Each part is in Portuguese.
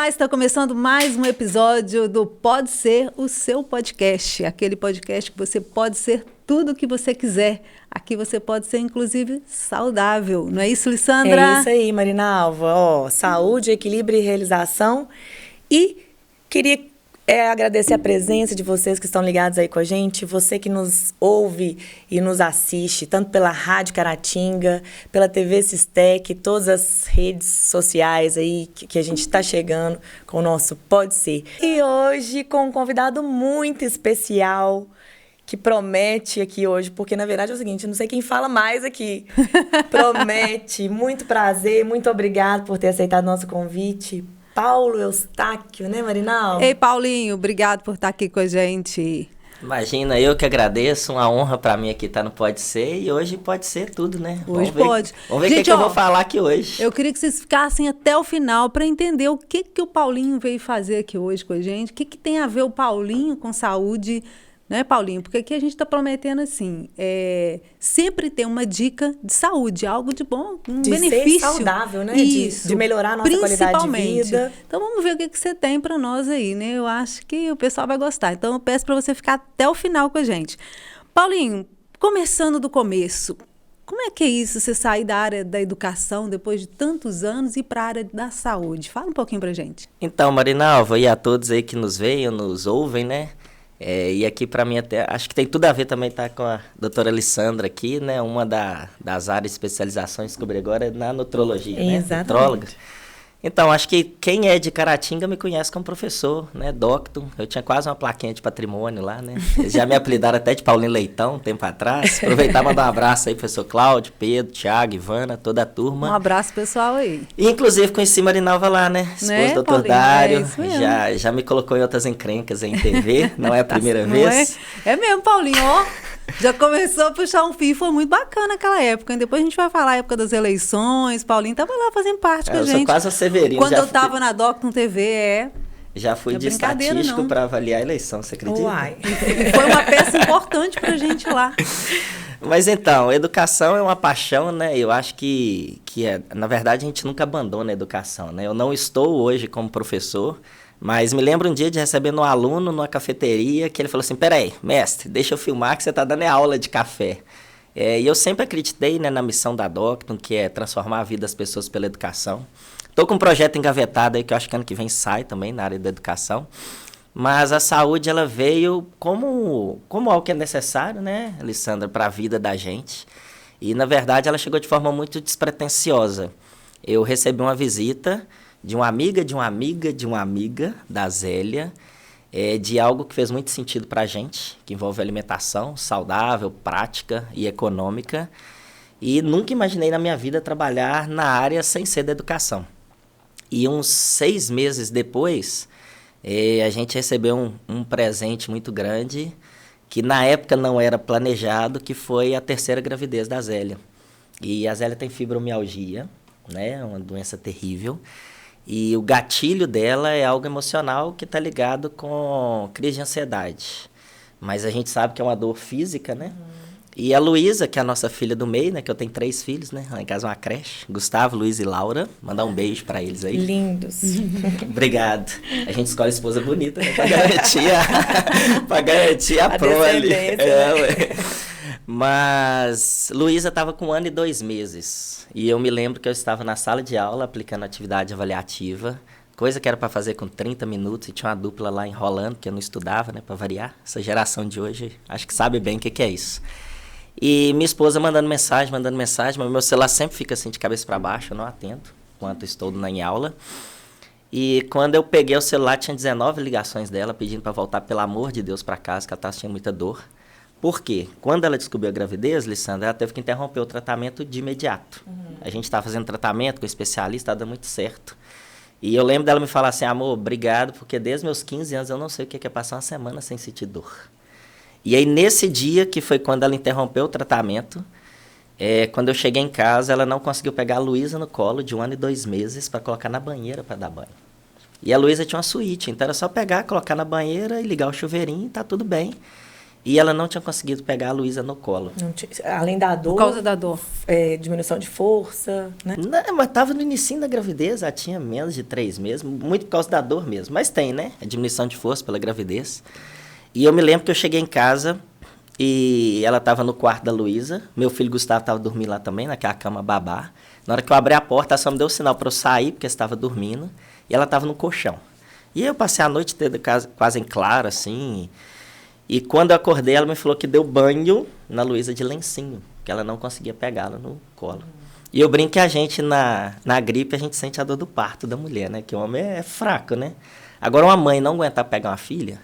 Olá, está começando mais um episódio do Pode Ser o seu podcast, aquele podcast que você pode ser tudo o que você quiser. Aqui você pode ser, inclusive, saudável. Não é isso, Lissandra? É isso aí, Marina Alva. Ó, saúde, equilíbrio e realização. E queria agradecer a presença de vocês que estão ligados aí com a gente, você que nos ouve e nos assiste, tanto pela Rádio Caratinga, pela TV Sistec, todas as redes sociais aí que a gente está chegando com o nosso Pode Ser. E hoje com um convidado muito especial, que promete aqui hoje, porque na verdade é o seguinte, não sei quem fala mais aqui. Promete, muito prazer, muito obrigado por ter aceitado nosso convite. Paulo Eustáquio, né, Marinal? Ei, Paulinho, obrigado por estar aqui com a gente. Imagina, eu que agradeço, uma honra pra mim aqui estar no Pode Ser, e hoje pode ser tudo, né? Hoje pode. Vamos ver o que eu vou falar aqui hoje. Eu queria que vocês ficassem até o final para entender o que o Paulinho veio fazer aqui hoje com a gente, o que tem a ver o Paulinho com saúde, né, Paulinho? Porque aqui a gente está prometendo assim, sempre ter uma dica de saúde, algo de bom, um benefício. De ser saudável, né? Isso, de melhorar a nossa qualidade de vida. Então vamos ver o que você tem para nós aí, né? Eu acho que o pessoal vai gostar. Então eu peço para você ficar até o final com a gente. Paulinho, começando do começo, como é que é isso, você sair da área da educação depois de tantos anos e ir para a área da saúde? Fala um pouquinho pra gente. Então, Marina Alva, e a todos aí que nos veem, nos ouvem, né? E aqui para mim até, acho que tem tudo a ver também estar com a doutora Lissandra aqui, né? Uma das áreas de especializações que descobri agora é na nutrologia, né? Exatamente. Nutróloga. Então, acho que quem é de Caratinga me conhece como professor, né? Doctor. Eu tinha quase uma plaquinha de patrimônio lá, né? Eles já me apelidaram até de Paulinho Leitão, um tempo atrás. Aproveitar e mandar um abraço aí, professor Cláudio, Pedro, Thiago, Ivana, toda a turma. Um abraço, pessoal, aí. E, inclusive, conheci Marinalva lá, né? Esposa do Dr. Dário. Já me colocou em outras encrencas aí em TV. Não é a primeira vez. É mesmo, Paulinho, ó. Já começou a puxar um fio, foi muito bacana aquela época. E depois a gente vai falar a época das eleições. Paulinho tava lá fazendo parte com a gente. Eu sou quase a Severino. Quando eu tava na Docton TV, Já fui de estatístico para avaliar a eleição, você acredita? Uai. Foi uma peça importante pra gente lá. Mas então, educação é uma paixão, né? Eu acho que na verdade, a gente nunca abandona a educação, né? Eu não estou hoje como professor, mas me lembro um dia de recebendo um aluno numa cafeteria que ele falou assim, peraí, mestre, deixa eu filmar que você está dando aula de café. E eu sempre acreditei, né, na missão da Docton, que é transformar a vida das pessoas pela educação. Estou com um projeto engavetado aí que eu acho que ano que vem sai também na área da educação. Mas a saúde, ela veio como algo que é necessário, né, Alessandra, para a vida da gente. E, na verdade, ela chegou de forma muito despretensiosa. Eu recebi uma visita de uma amiga, de uma amiga, de uma amiga, da Zélia, de algo que fez muito sentido para a gente, que envolve alimentação saudável, prática e econômica. E nunca imaginei na minha vida trabalhar na área sem ser da educação. E uns 6 meses depois, a gente recebeu um presente muito grande, que na época não era planejado, que foi a 3ª gravidez da Zélia. E a Zélia tem fibromialgia, né, uma doença terrível. E o gatilho dela é algo emocional que está ligado com crise de ansiedade. Mas a gente sabe que é uma dor física, né? E a Luísa, que é a nossa filha do meio, né? Que eu tenho 3 filhos, né? Lá em casa é uma creche. Gustavo, Luiz e Laura. Mandar um beijo para eles aí. Lindos. Obrigado. A gente escolhe esposa bonita, né? Pra garantir a prole. Mas Luísa estava com 1 ano e 2 meses. E eu me lembro que eu estava na sala de aula aplicando atividade avaliativa, coisa que era para fazer com 30 minutos, e tinha uma dupla lá enrolando, que eu não estudava, né, para variar. Essa geração de hoje acho que sabe bem o que é isso. E minha esposa mandando mensagem, mas meu celular sempre fica assim de cabeça para baixo, eu não atendo enquanto estou em aula. E quando eu peguei o celular, tinha 19 ligações dela pedindo para voltar, pelo amor de Deus, para casa, que ela estava sentindo muita dor. Por quê? Quando ela descobriu a gravidez, Lissandra, ela teve que interromper o tratamento de imediato. A gente estava fazendo tratamento com especialista, estava dando muito certo. E eu lembro dela me falar assim, amor, obrigado, porque desde meus 15 anos eu não sei o que é passar uma semana sem sentir dor. E aí, nesse dia, que foi quando ela interrompeu o tratamento, quando eu cheguei em casa, ela não conseguiu pegar a Luísa no colo, de 1 ano e 2 meses, para colocar na banheira para dar banho. E a Luísa tinha uma suíte, então era só pegar, colocar na banheira e ligar o chuveirinho e tá tudo bem. e ela não tinha conseguido pegar a Luísa no colo. Além da dor... Por causa da dor. Diminuição de força, né? Não, mas estava no início da gravidez, ela tinha menos de 3 meses, muito por causa da dor mesmo. Mas tem, né? A diminuição de força pela gravidez. E eu me lembro que eu cheguei em casa e ela estava no quarto da Luísa. Meu filho Gustavo estava dormindo lá também, naquela cama babá. Na hora que eu abri a porta, ela só me deu um sinal para eu sair, porque estava dormindo. E ela estava no colchão. E eu passei a noite toda quase em claro, assim. E quando eu acordei, ela me falou que deu banho na Luísa de lencinho, que ela não conseguia pegá-la no colo. E eu brinco que a gente, na gripe, a gente sente a dor do parto da mulher, né? Que o homem é fraco, né? Agora, uma mãe não aguentar pegar uma filha...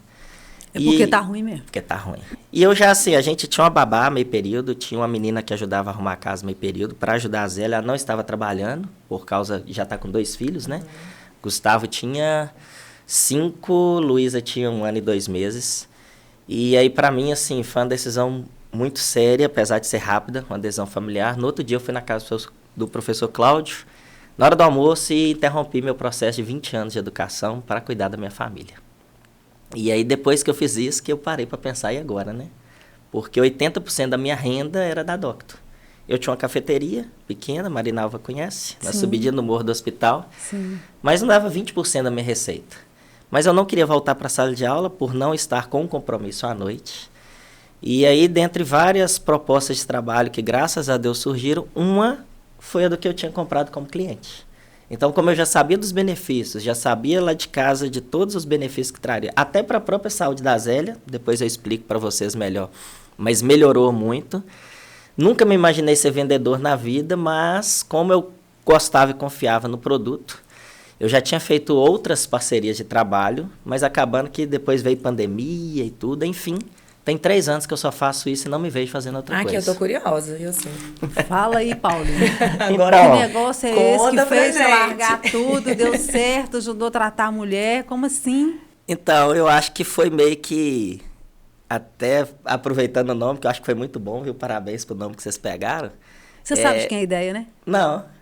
É porque tá ruim mesmo. Porque tá ruim. E eu já, assim, a gente tinha uma babá meio período, tinha uma menina que ajudava a arrumar a casa meio período, para ajudar a Zélia. Ela não estava trabalhando, por causa... Já tá com 2 filhos, né? Gustavo tinha 5, Luísa tinha 1 ano e 2 meses. E aí, para mim, assim, foi uma decisão muito séria, apesar de ser rápida, uma decisão familiar. No outro dia, eu fui na casa do professor Cláudio, na hora do almoço, e interrompi meu processo de 20 anos de educação para cuidar da minha família. E aí, depois que eu fiz isso, que eu parei para pensar, e agora, né? Porque 80% da minha renda era da Docto. Eu tinha uma cafeteria pequena, Marinalva conhece, na subidinha no morro do hospital, mas não dava 20% da minha receita. Mas eu não queria voltar para a sala de aula por não estar com um compromisso à noite. E aí, dentre várias propostas de trabalho que, graças a Deus, surgiram, uma foi a do que eu tinha comprado como cliente. Então, como eu já sabia dos benefícios, já sabia lá de casa de todos os benefícios que traria, até para a própria saúde da Zélia, depois eu explico para vocês melhor, mas melhorou muito. Nunca me imaginei ser vendedor na vida, mas como eu gostava e confiava no produto, eu já tinha feito outras parcerias de trabalho, mas acabando que depois veio pandemia e tudo, enfim. Tem 3 anos que eu só faço isso e não me vejo fazendo outra coisa. Que eu tô curiosa, eu sei. Fala aí, Paulinho. Agora, que negócio é esse que fez você gente. largar tudo, deu certo, ajudou a tratar a mulher? Como assim? Então, eu acho que foi meio que, até aproveitando o nome, que eu acho que foi muito bom, viu? Parabéns pro nome que vocês pegaram. Você sabe de quem é a ideia, né? Não.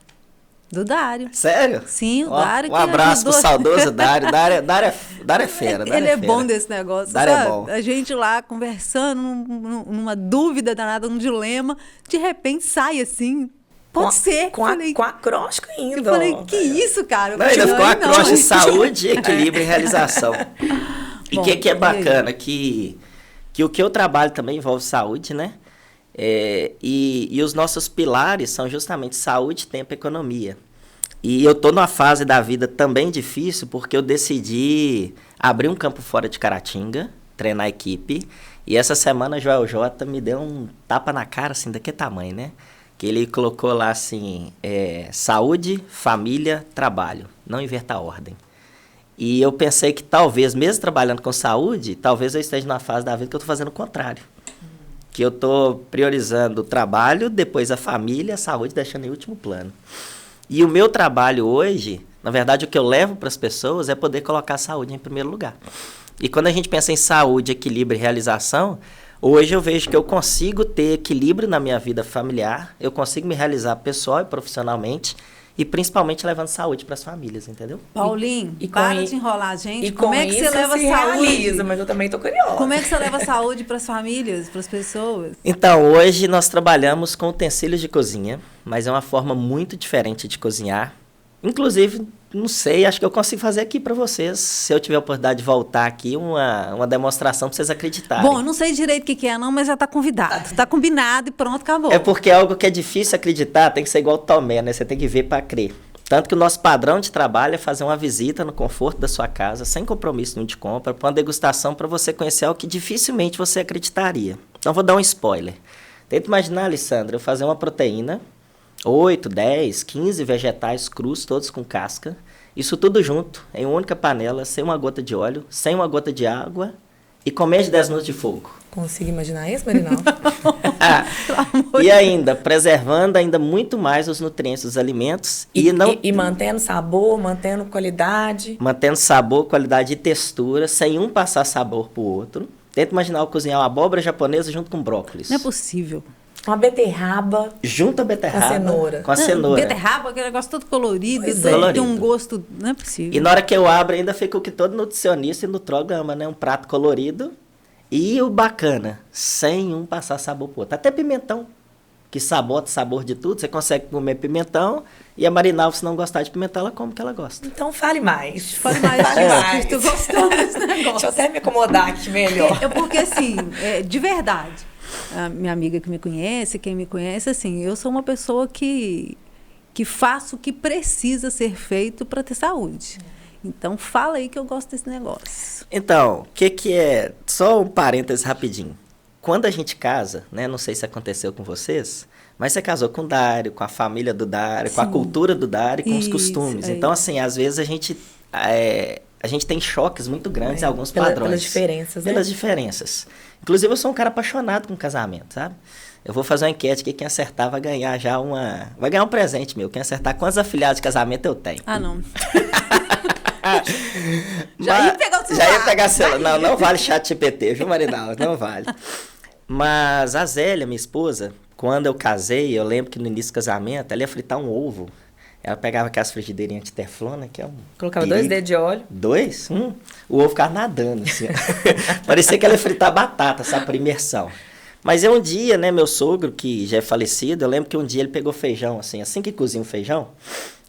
Do Dário. Sério? Sim, o Dário. Um abraço pro saudoso Dário. Dário é fera. Ele é bom desse negócio, Dário sabe? é bom. A gente lá conversando, numa dúvida danada, num dilema, de repente sai assim. Pode ser. Com acróstico ainda. Eu falei, que isso, cara? Não, ainda ficou acróstico de não. saúde, equilíbrio e realização. E o que é bacana? Que o que eu trabalho também envolve saúde, né? E os nossos pilares são justamente saúde, tempo e economia. E eu tô numa fase da vida também difícil, porque eu decidi abrir um campo fora de Caratinga, treinar a equipe. E essa semana o Joel J me deu um tapa na cara, assim, daquele tamanho, né? Que ele colocou lá assim, saúde, família, trabalho. Não inverta a ordem. E eu pensei que talvez, mesmo trabalhando com saúde, talvez eu esteja numa fase da vida que eu tô fazendo o contrário. Que eu estou priorizando o trabalho, depois a família, a saúde, deixando em último plano. E o meu trabalho hoje, na verdade, o que eu levo para as pessoas é poder colocar a saúde em primeiro lugar. E quando a gente pensa em saúde, equilíbrio e realização, hoje eu vejo que eu consigo ter equilíbrio na minha vida familiar, eu consigo me realizar pessoal e profissionalmente, e principalmente levando saúde para as famílias, entendeu? Paulinho, para de enrolar, gente. E como é que você leva saúde? Realiza, mas eu também tô curiosa. Como é que você leva saúde para as famílias, para as pessoas? Então, hoje nós trabalhamos com utensílios de cozinha, mas é uma forma muito diferente de cozinhar. Inclusive, não sei, acho que eu consigo fazer aqui para vocês, se eu tiver a oportunidade de voltar aqui, uma demonstração para vocês acreditarem. Bom, eu não sei direito o que é não, mas já está convidado. Está combinado e pronto, acabou. É porque é algo que é difícil acreditar, tem que ser igual o Tomé, né? Você tem que ver para crer. Tanto que o nosso padrão de trabalho é fazer uma visita no conforto da sua casa, sem compromisso nenhum de compra, para uma degustação para você conhecer algo que dificilmente você acreditaria. Então, vou dar um spoiler. Tenta imaginar, Alessandra, eu fazer uma proteína, 8, 10, 15 vegetais crus, todos com casca. Isso tudo junto, em uma única panela, sem uma gota de óleo, sem uma gota de água e com menos de 10 minutos de fogo. Consigo imaginar isso, Marinalva? E ainda, preservando ainda muito mais os nutrientes dos alimentos. E mantendo sabor, mantendo qualidade. Mantendo sabor, qualidade e textura, sem um passar sabor pro outro. Tenta imaginar eu cozinhar uma abóbora japonesa junto com brócolis. Não é possível. Uma beterraba. Junto a beterraba. Com a cenoura. Com a cenoura. Beterraba, aquele negócio todo colorido, Colorido. tem um gosto, não é possível. E na hora que eu abro, ainda fica o que todo nutricionista e nutrólogo ama, né? Um prato colorido E o bacana, sem um passar sabor pro outro. Até pimentão, que sabota o sabor de tudo. Você consegue comer pimentão e a Marinalva, se não gostar de pimentão, ela come o que ela gosta. Então fale mais. Fale mais disso, tu gostou desse negócio. Deixa eu até me acomodar aqui melhor. Porque assim, de verdade, a minha amiga que me conhece, quem me conhece, assim, eu sou uma pessoa que faço o que precisa ser feito para ter saúde. Então, fala aí que eu gosto desse negócio. Então, o que é... Só um parênteses rapidinho. Quando a gente casa, né? Não sei se aconteceu com vocês, mas você casou com o Dário, com a família do Dário, com a cultura do Dário e com os costumes. Então, assim, às vezes a gente tem choques muito grandes em alguns padrões. Pelas diferenças, né? Pelas diferenças. Inclusive, eu sou um cara apaixonado com casamento, sabe? Eu vou fazer uma enquete que quem acertar vai ganhar vai ganhar um presente meu. Quem acertar quantos afiliados de casamento eu tenho. Ah, não. Já ia pegar o celular. Já ia pegar o celular. Não vale chat GPT, viu, Marinalva? Não vale. Mas a Zélia, minha esposa, quando eu casei, eu lembro que no início do casamento, ela ia fritar um ovo. Ela pegava aquelas frigideirinhas de teflona, que é um colocava perigo. 2 dedos de óleo. 2? O ovo ficava nadando, assim. Parecia que ela ia fritar batata, sabe, por imersão. Mas um dia, né, meu sogro, que já é falecido, eu lembro que um dia ele pegou feijão, assim que cozinha o feijão,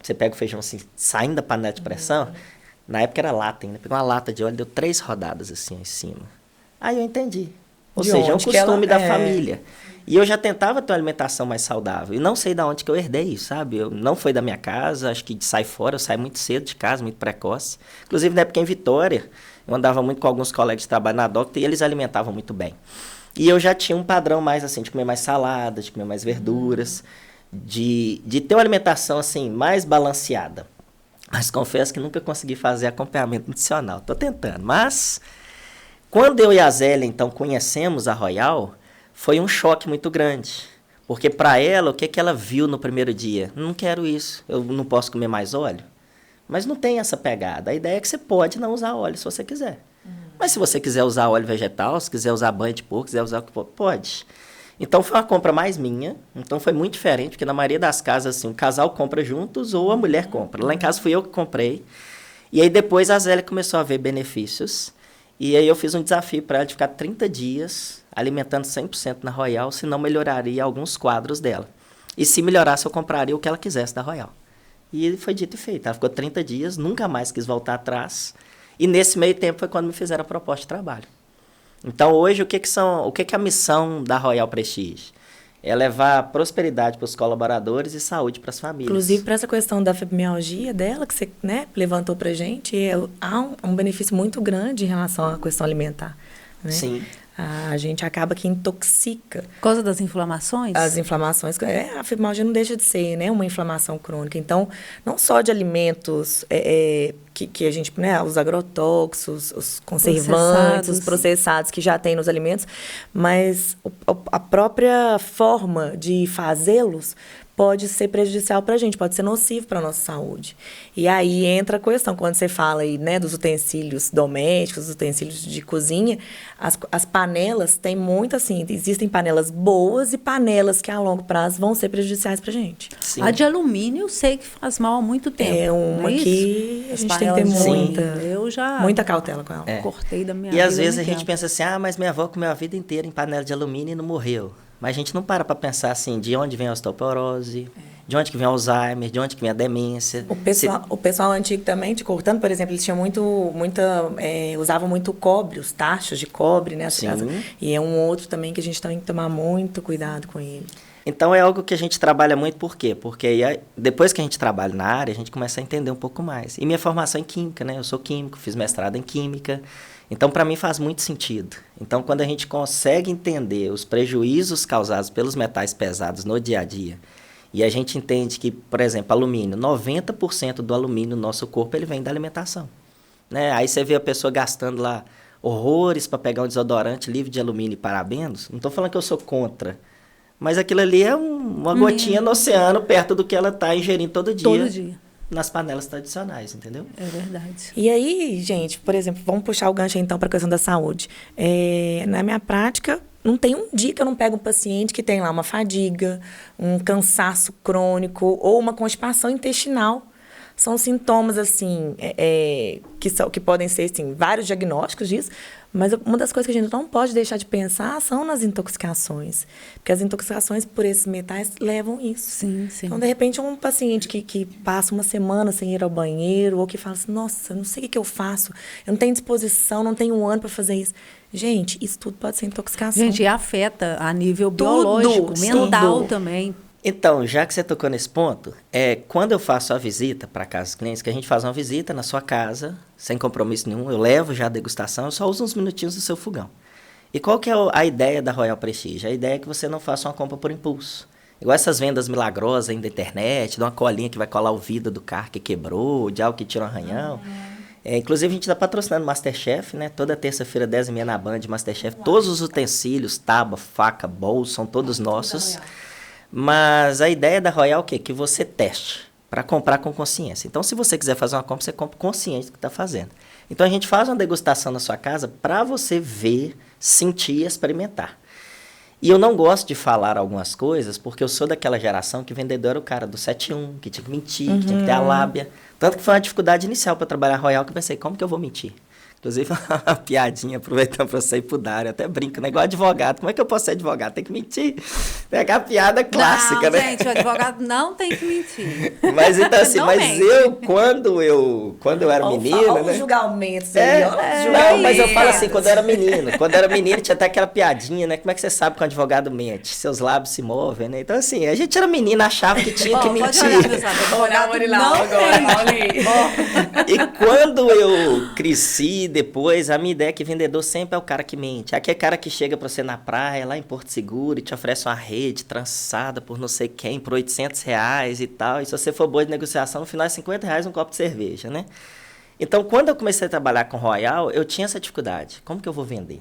você pega o feijão assim, saindo da panela de pressão, na época era lata ainda, pegou uma lata de óleo, deu 3 rodadas assim em cima. Aí eu entendi. Ou seja, é um costume da família. E eu já tentava ter uma alimentação mais saudável. E não sei de onde que eu herdei isso, sabe? Eu não foi da minha casa, acho que de sair fora, eu saí muito cedo de casa, muito precoce. Inclusive, na época em Vitória, eu andava muito com alguns colegas de trabalho na Docta e eles alimentavam muito bem. E eu já tinha um padrão mais assim, de comer mais salada, de comer mais verduras, de ter uma alimentação assim, mais balanceada. Mas confesso que nunca consegui fazer acompanhamento nutricional. Tô tentando, mas... Quando eu e a Zélia, então, conhecemos a Royal, foi um choque muito grande. Porque para ela, o que ela viu no primeiro dia? Não quero isso, eu não posso comer mais óleo. Mas não tem essa pegada. A ideia é que você pode não usar óleo se você quiser. Mas se você quiser usar óleo vegetal, se quiser usar banha de porco, quiser usar o que for, pode. Então foi uma compra mais minha, então foi muito diferente, porque na maioria das casas, assim, o casal compra juntos ou a mulher compra. Lá em casa fui eu que comprei. E aí depois a Zélia começou a ver benefícios. E aí eu fiz um desafio para ela de ficar 30 dias alimentando 100% na Royal, senão melhoraria alguns quadros dela. E se melhorasse, eu compraria o que ela quisesse da Royal. E foi dito e feito. Ela ficou 30 dias, nunca mais quis voltar atrás. E nesse meio tempo foi quando me fizeram a proposta de trabalho. Então hoje, o que é a missão da Royal Prestige? É levar prosperidade para os colaboradores e saúde para as famílias. Inclusive, para essa questão da fibromialgia dela, que você, né, levantou para a gente, há um benefício muito grande em relação à questão alimentar. Né? Sim. A gente acaba que intoxica. Por causa das inflamações? As inflamações. A fibromialgia não deixa de ser, né, uma inflamação crônica. Então, não só de alimentos que a gente, né, os agrotóxicos, os conservantes, os processados que já tem nos alimentos, mas a própria forma de fazê-los pode ser prejudicial para a gente, pode ser nocivo para a nossa saúde. E aí entra a questão, quando você fala aí, né, dos utensílios domésticos, dos utensílios de cozinha, as panelas têm muito assim, existem panelas boas e panelas que a longo prazo vão ser prejudiciais para a gente. Sim. A de alumínio eu sei que faz mal há muito tempo. É uma que a gente tem que ter muita cautela com ela. Cortei da minha vida. E às vezes a gente pensa assim, mas minha avó comeu a vida inteira em panela de alumínio e não morreu. Mas a gente não para pensar assim, de onde vem a osteoporose, de onde que vem o Alzheimer, de onde que vem a demência. O pessoal antigo também, te cortando, por exemplo, eles tinham usavam muito cobre, os tachos de cobre, né? Sim. E é um outro também que a gente tem que tomar muito cuidado com ele. Então é algo que a gente trabalha muito, por quê? Porque aí, depois que a gente trabalha na área, a gente começa a entender um pouco mais. E minha formação é em química, né? Eu sou químico, fiz mestrado em química. Então, para mim, faz muito sentido. Então, quando a gente consegue entender os prejuízos causados pelos metais pesados no dia a dia, e a gente entende que, por exemplo, alumínio, 90% do alumínio no nosso corpo ele vem da alimentação. Né? Aí você vê a pessoa gastando lá horrores para pegar um desodorante livre de alumínio e parabenos. Não estou falando que eu sou contra, mas aquilo ali é uma gotinha no oceano perto do que ela está ingerindo todo dia. Todo dia. Nas panelas tradicionais, entendeu? É verdade. E aí, gente, por exemplo, vamos puxar o gancho então para a questão da saúde. Na minha prática, não tem um dia que eu não pego um paciente que tem lá uma fadiga, um cansaço crônico ou uma constipação intestinal, são sintomas, assim, que podem ser, assim, vários diagnósticos disso, mas uma das coisas que a gente não pode deixar de pensar são nas intoxicações. Porque as intoxicações por esses metais levam isso. Sim, sim. Então, de repente, um paciente que passa uma semana sem ir ao banheiro, ou que fala assim, nossa, não sei o que eu faço, eu não tenho disposição, não tenho ânimo para fazer isso. Gente, isso tudo pode ser intoxicação. Gente, e afeta a nível biológico, mental também. Então, já que você tocou nesse ponto, quando eu faço a visita para casas clientes, que a gente faz uma visita na sua casa, sem compromisso nenhum, eu levo já a degustação, eu só uso uns minutinhos do seu fogão. E qual que é a ideia da Royal Prestige? A ideia é que você não faça uma compra por impulso. Igual essas vendas milagrosas aí da internet, de uma colinha que vai colar o vidro do carro que quebrou, de algo que tira um arranhão. Inclusive, a gente está patrocinando o Masterchef, né? Toda terça-feira, 10h30 na Band, Masterchef. Todos os utensílios, tábua, faca, bolso, são todos nossos. Mas a ideia da Royal é o quê? Que você teste para comprar com consciência. Então, se você quiser fazer uma compra, você compra consciente do que está fazendo. Então, a gente faz uma degustação na sua casa para você ver, sentir e experimentar. E eu não gosto de falar algumas coisas, porque eu sou daquela geração que vendedor era o cara do 7-1, que tinha que mentir, que tinha que ter a lábia. Tanto que foi uma dificuldade inicial para trabalhar Royal, que eu pensei, como que eu vou mentir? Inclusive, uma piadinha, aproveitando para você ir pro Dário, eu até brinco, né? Igual advogado. Como é que eu posso ser advogado? Tem que mentir. Tem aquela piada clássica, não, né? Gente, o advogado não tem que mentir. Mas então assim, quando eu era menino, olha né? os julgamentos aí, Não, mas eu falo assim, quando eu era menino, tinha até aquela piadinha, né? Como é que você sabe que um advogado mente? Seus lábios se movem, né? Então assim, a gente era menino, achava que tinha que mentir. Olhar, não agora, E quando eu cresci, depois, a minha ideia é que vendedor sempre é o cara que mente. Aquele cara que chega pra você na praia, lá em Porto Seguro, e te oferece uma rede trançada por não sei quem, por R$800 e tal. E se você for boa de negociação, no final é R$50 um copo de cerveja, né? Então, quando eu comecei a trabalhar com Royal, eu tinha essa dificuldade. Como que eu vou vender?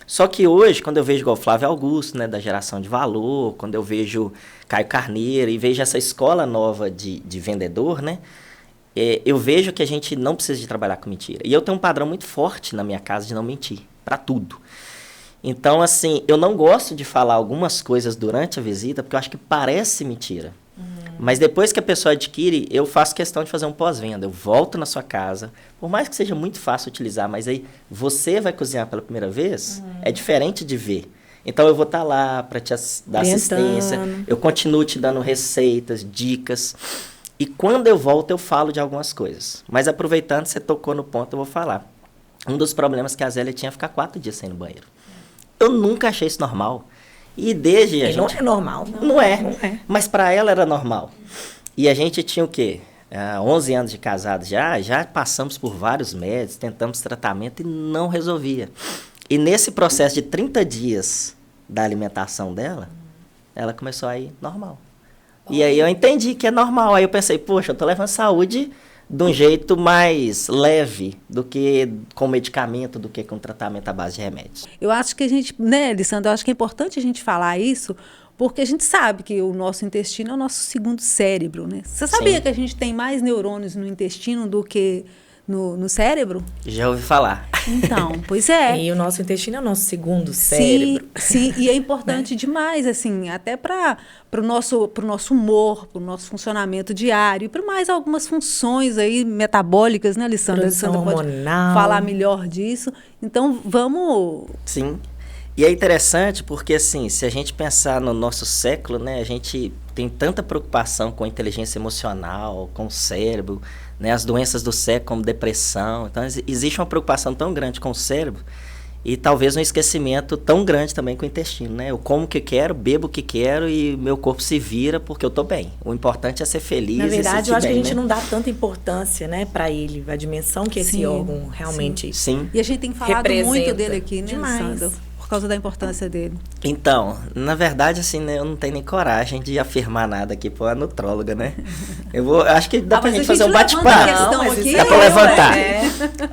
Só que hoje, quando eu vejo igual o Flávio Augusto, né, da geração de valor, quando eu vejo Caio Carneiro e vejo essa escola nova de vendedor, né? Eu vejo que a gente não precisa de trabalhar com mentira. E eu tenho um padrão muito forte na minha casa de não mentir, para tudo. Então, assim, eu não gosto de falar algumas coisas durante a visita, porque eu acho que parece mentira. Mas depois que a pessoa adquire, eu faço questão de fazer um pós-venda. Eu volto na sua casa, por mais que seja muito fácil utilizar, mas aí você vai cozinhar pela primeira vez, é diferente de ver. Então, eu vou estar lá para te dar assistência, eu continuo te dando receitas, dicas. E quando eu volto, eu falo de algumas coisas. Mas aproveitando, você tocou no ponto, eu vou falar. Um dos problemas que a Zélia tinha é ficar 4 dias sem ir no banheiro. Eu nunca achei isso normal. E desde a gente... Não é normal. Não é. Mas para ela era normal. E a gente tinha o quê? 11 anos de casado já passamos por vários médicos, tentamos tratamento e não resolvia. E nesse processo de 30 dias da alimentação dela, ela começou a ir normal. E aí eu entendi que é normal. Aí eu pensei, poxa, eu tô levando saúde de um jeito mais leve do que com medicamento, do que com tratamento à base de remédios. Eu acho que a gente, né, Lissandra, eu acho que é importante a gente falar isso, porque a gente sabe que o nosso intestino é o nosso segundo cérebro, né? Você sabia que a gente tem mais neurônios no intestino do que no cérebro? Já ouvi falar. Então, pois é. E o nosso intestino é o nosso segundo cérebro. Sim, e é importante demais, assim, até para o nosso humor, para o nosso funcionamento diário, e para mais algumas funções aí metabólicas, né, Lissandra? Produção Lissandra hormonal. pode falar melhor disso. Então, vamos... Sim. E é interessante porque, assim, se a gente pensar no nosso século, né, a gente tem tanta preocupação com a inteligência emocional, com o cérebro, né, as doenças do século, como depressão. Então, existe uma preocupação tão grande com o cérebro e talvez um esquecimento tão grande também com o intestino, né? Eu como o que quero, bebo o que quero e meu corpo se vira porque eu tô bem. O importante é ser feliz. Na verdade, eu acho que a gente, né, não dá tanta importância, né, para ele, a dimensão que esse órgão realmente Sim. E a gente tem falado muito dele aqui, né, Lissandra? Por causa da importância dele. Então, na verdade, assim, né, eu não tenho nem coragem de afirmar nada aqui pra nutróloga, né? Eu acho que dá pra gente fazer um bate-papo. Dá pra levantar.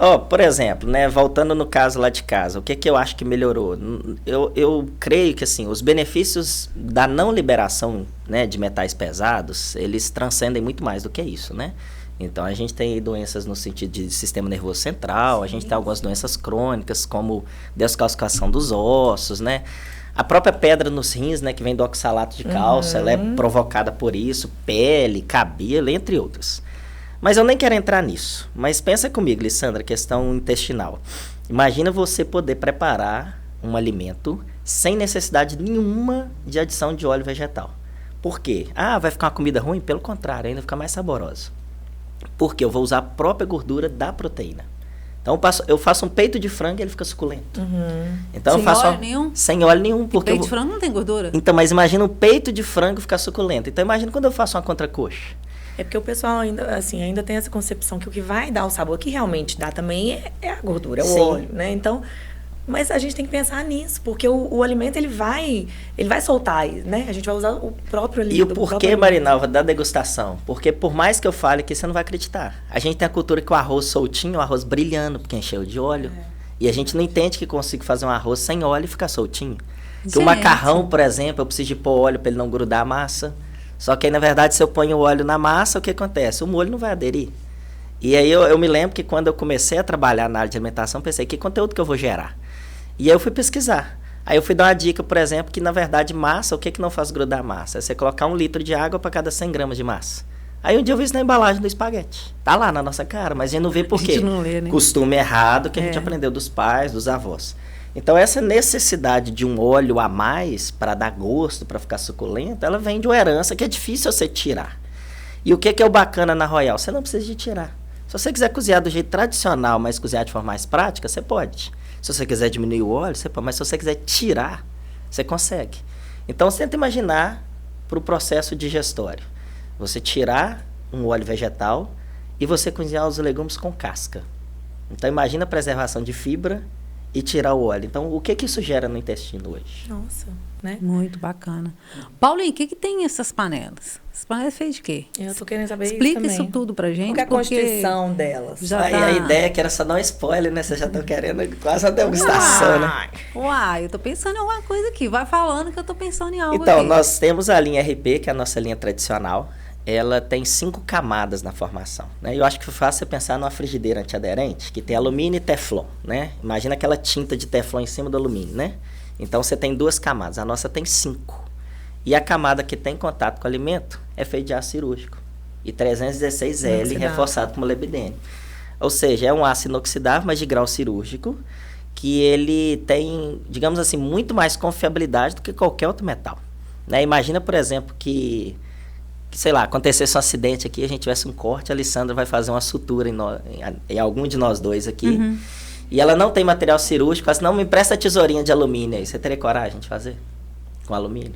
Ó, por exemplo, né, voltando no caso lá de casa, o que eu acho que melhorou? Eu creio que, assim, os benefícios da não liberação, né, de metais pesados, eles transcendem muito mais do que isso, né? Então, a gente tem doenças no sentido de sistema nervoso central, a gente tem algumas doenças crônicas, como descalcificação dos ossos, né? A própria pedra nos rins, né, que vem do oxalato de cálcio, ela é provocada por isso, pele, cabelo, entre outros. Mas eu nem quero entrar nisso. Mas pensa comigo, Lissandra, questão intestinal. Imagina você poder preparar um alimento sem necessidade nenhuma de adição de óleo vegetal. Por quê? Vai ficar uma comida ruim? Pelo contrário, ainda fica mais saborosa. Porque eu vou usar a própria gordura da proteína. Então eu faço um peito de frango e ele fica suculento. Então Sem eu faço óleo nenhum? Sem óleo nenhum. Porque Peito de frango não tem gordura? Então, mas imagina um peito de frango ficar suculento. Então imagina quando eu faço uma contracoxa. É porque o pessoal ainda tem essa concepção que o que vai dar o sabor, que realmente dá também, é a gordura, é o óleo, né? Então, mas a gente tem que pensar nisso, porque o alimento, ele vai soltar, né? A gente vai usar o próprio alimento. E o porquê, Marinalva, da degustação? Porque por mais que eu fale aqui, você não vai acreditar. A gente tem a cultura que o arroz soltinho, o arroz brilhando, porque encheu de óleo. E a gente não entende que consigo fazer um arroz sem óleo e ficar soltinho. Que o macarrão, por exemplo, eu preciso de pôr óleo para ele não grudar a massa. Só que aí, na verdade, se eu ponho o óleo na massa, o que acontece? O molho não vai aderir. E aí eu me lembro que quando eu comecei a trabalhar na área de alimentação, pensei, que conteúdo que eu vou gerar? E aí eu fui pesquisar. Aí eu fui dar uma dica, por exemplo, que na verdade massa, o que não faz grudar massa? É você colocar 1 litro de água para cada 100 gramas de massa. Aí um dia eu vi isso na embalagem do espaguete. Tá lá na nossa cara, mas a gente não vê por quê. A gente não lê, né? Costume errado que a gente aprendeu dos pais, dos avós. Então essa necessidade de um óleo a mais para dar gosto, para ficar suculento, ela vem de uma herança que é difícil você tirar. E o que é o bacana na Royal? Você não precisa de tirar. Se você quiser cozinhar do jeito tradicional, mas cozinhar de forma mais prática, você pode. Se você quiser diminuir o óleo, você pode. Mas se você quiser tirar, você consegue. Então, você tenta imaginar para o processo digestório. Você tirar um óleo vegetal e você cozinhar os legumes com casca. Então, imagina a preservação de fibra e tirar o óleo. Então, o que isso gera no intestino hoje? Nossa, né? Muito bacana. Paulinho, o que tem essas panelas? As panelas feitas de quê? Eu tô querendo saber Explica isso também. isso tudo pra gente. Qual é a constituição delas? A ideia é que era só dar um spoiler, né? Vocês já estão querendo quase uma degustação, né? Uai, eu tô pensando em alguma coisa aqui. Vai falando que eu tô pensando em algo Então, aqui. nós temos a linha RP, que é a nossa linha tradicional. Ela tem 5 camadas na formação, né? Eu acho que fácil você pensar numa frigideira antiaderente, que tem alumínio e teflon, né? Imagina aquela tinta de teflon em cima do alumínio, né? Então, você tem 2 camadas. A nossa tem 5. E a camada que tem contato com o alimento é feita de aço cirúrgico. E 316L reforçado com molibdênio. Ou seja, é um aço inoxidável, mas de grau cirúrgico, que ele tem, digamos assim, muito mais confiabilidade do que qualquer outro metal, né? Imagina, por exemplo, que sei lá, acontecesse um acidente aqui, a gente tivesse um corte, a Alessandra vai fazer uma sutura em algum de nós dois aqui, e ela não tem material cirúrgico, fala assim, não, me empresta a tesourinha de alumínio aí. Você teria coragem de fazer com alumínio?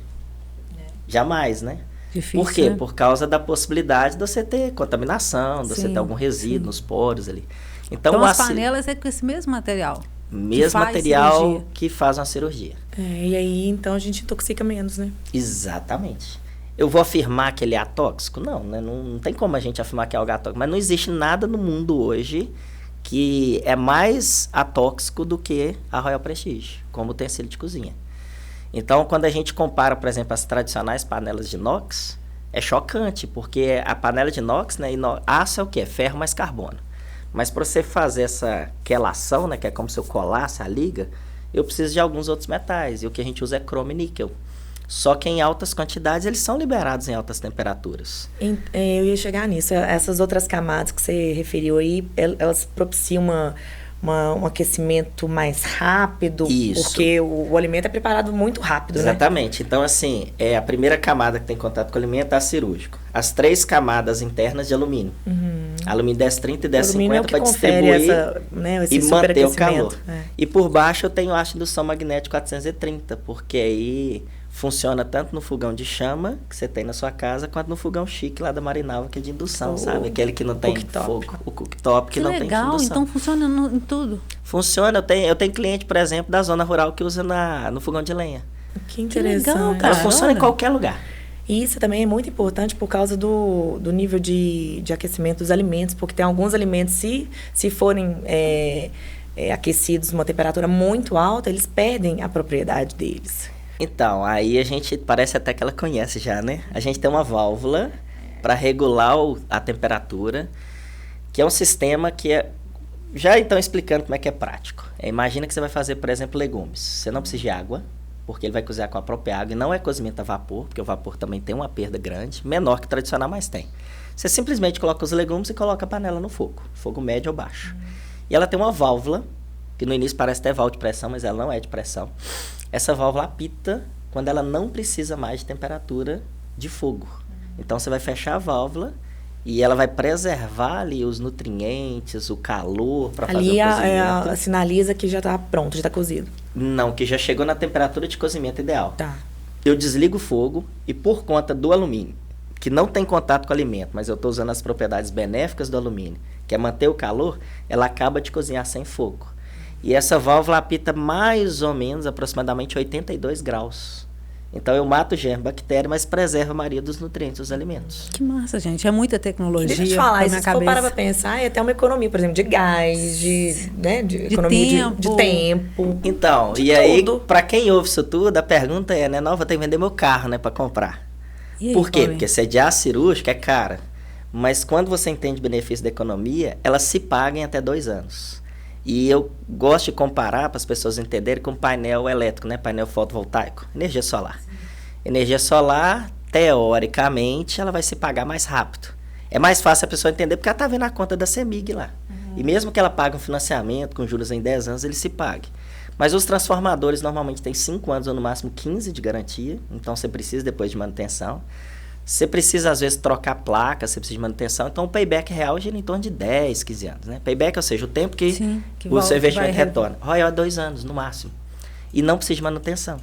Jamais, né? Difícil, por quê? Né? Por causa da possibilidade de você ter contaminação, de você ter algum resíduo nos poros ali. Então as panelas é com esse mesmo material? Mesmo material que faz uma cirurgia. E aí, então, a gente intoxica menos, né? Exatamente. Eu vou afirmar que ele é atóxico? Não, né? Não tem como a gente afirmar que é algo atóxico. Mas não existe nada no mundo hoje que é mais atóxico do que a Royal Prestige, como utensílio de cozinha. Então, quando a gente compara, por exemplo, as tradicionais panelas de inox, é chocante, porque a panela de inox, né, aço é o quê? É ferro mais carbono. Mas para você fazer essa quelação, né, que é como se eu colasse a liga, eu preciso de alguns outros metais, e o que a gente usa é cromo e níquel. Só que em altas quantidades, eles são liberados em altas temperaturas. Eu ia chegar nisso. Essas outras camadas que você referiu aí, elas propiciam um aquecimento mais rápido. Isso. Porque o alimento é preparado muito rápido, Exatamente. Né? Então, assim, a primeira camada que tem contato com o alimento é aço-cirúrgico. As 3 camadas internas de alumínio. Alumínio 1030 e 1050 para distribuir e manter o calor. E por baixo eu tenho ácido de indução magnético 430, porque aí funciona tanto no fogão de chama que você tem na sua casa, quanto no fogão chique lá da Marinalva, que é de indução, sabe? Aquele que não tem fogo. O cooktop que não tem indução. Legal, então funciona em tudo. Funciona. Eu tenho cliente, por exemplo, da zona rural que usa no fogão de lenha. Que interessante. Que legal, cara. Ela funciona em qualquer lugar. E isso também é muito importante por causa do nível de aquecimento dos alimentos, porque tem alguns alimentos, se forem aquecidos numa temperatura muito alta, eles perdem a propriedade deles. Então, aí a gente, parece até que ela conhece já, né? A gente tem uma válvula para regular a temperatura, que é um sistema que é... Já então explicando como é que é prático. Imagina que você vai fazer, por exemplo, legumes. Você não precisa de água, porque ele vai cozinhar com a própria água, e não é cozimento a vapor, porque o vapor também tem uma perda grande, menor que o tradicional, mas tem. Você simplesmente coloca os legumes e coloca a panela no fogo médio ou baixo. E ela tem uma válvula, que no início parece até válvula de pressão, mas ela não é de pressão. Essa válvula apita quando ela não precisa mais de temperatura de fogo. Então você vai fechar a válvula e ela vai preservar ali os nutrientes, o calor para fazer o cozimento. Ali sinaliza que já está pronto, já está cozido. Não, que já chegou na temperatura de cozimento ideal. Tá. Eu desligo o fogo e por conta do alumínio, que não tem contato com o alimento, mas eu estou usando as propriedades benéficas do alumínio, que é manter o calor, ela acaba de cozinhar sem fogo. E essa válvula apita mais ou menos aproximadamente 82 graus. Então eu mato o germe, bactéria, mas preservo a maioria dos nutrientes dos alimentos. Que massa, gente. É muita tecnologia. Deixa eu te falar, na se for parar pra pensar, é até uma economia, por exemplo, de gás, de economia de tempo. Então, de e aí, tudo. para quem ouve isso tudo, a pergunta é, né, não, vou ter que vender meu carro, né, para comprar. E aí, Por quê? Paulinho? Porque se é de aço cirúrgico, é cara. Mas quando você entende o benefício da economia, ela se paga em até 2 anos. E eu gosto de comparar para as pessoas entenderem com painel elétrico, né? Painel fotovoltaico, energia solar. Energia solar, teoricamente, ela vai se pagar mais rápido. É mais fácil a pessoa entender porque ela está vendo a conta da CEMIG lá. E mesmo que ela pague um financiamento com juros em 10 anos, ele se pague. Mas os transformadores normalmente têm 5 anos ou no máximo 15 de garantia, então você precisa depois de manutenção. Você precisa, às vezes, trocar placa, você precisa de manutenção. Então, o payback real gira em torno de 10, 15 anos. Né? Payback, ou seja, o tempo que o seu investimento retorna. Royal é 2 anos, no máximo. E não precisa de manutenção.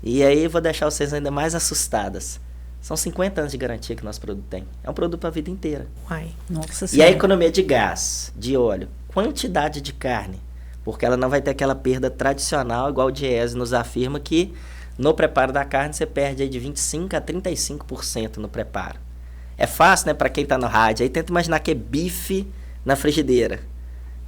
E aí, eu vou deixar vocês ainda mais assustadas. São 50 anos de garantia que o nosso produto tem. É um produto para a vida inteira. Uai. Nossa E a Senhora. economia de gás, de óleo, quantidade de carne. Porque ela não vai ter aquela perda tradicional, igual o Diese nos afirma que no preparo da carne você perde aí de 25% a 35% no preparo. É fácil, né, para quem está no rádio. Aí tenta imaginar que é bife na frigideira.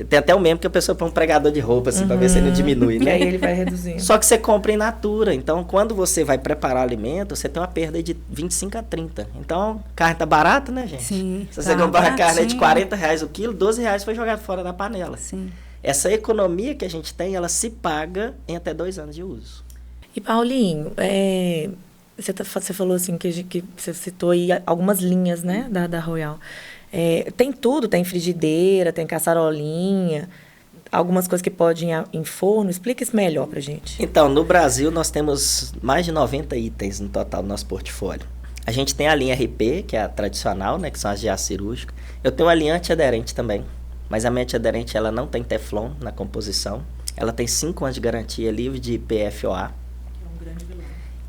Tem até o meme que a pessoa põe um pregador de roupa assim, para ver se ele não diminui, E né? aí ele vai reduzindo. Só que você compra in natura. Então, quando você vai preparar o alimento, você tem uma perda de 25 a 30. Então, carne tá barata, né, gente? Sim, Se você tá comprar uma carne de baratinho. R$40 o quilo, R$12 foi jogado fora da panela. Sim. Essa economia que a gente tem, ela se paga em até 2 anos de uso. E, Paulinho, você falou assim, que você citou aí algumas linhas, né, da Royal. Tem tudo, tem frigideira, tem caçarolinha, algumas coisas que podem ir em forno. Explica isso melhor pra gente. Então, no Brasil, nós temos mais de 90 itens no total do nosso portfólio. A gente tem a linha RP, que é a tradicional, né, que são as de aço cirúrgico. Eu tenho a linha antiaderente também, mas a minha antiaderente ela não tem Teflon na composição. Ela tem 5 anos de garantia livre de PFOA.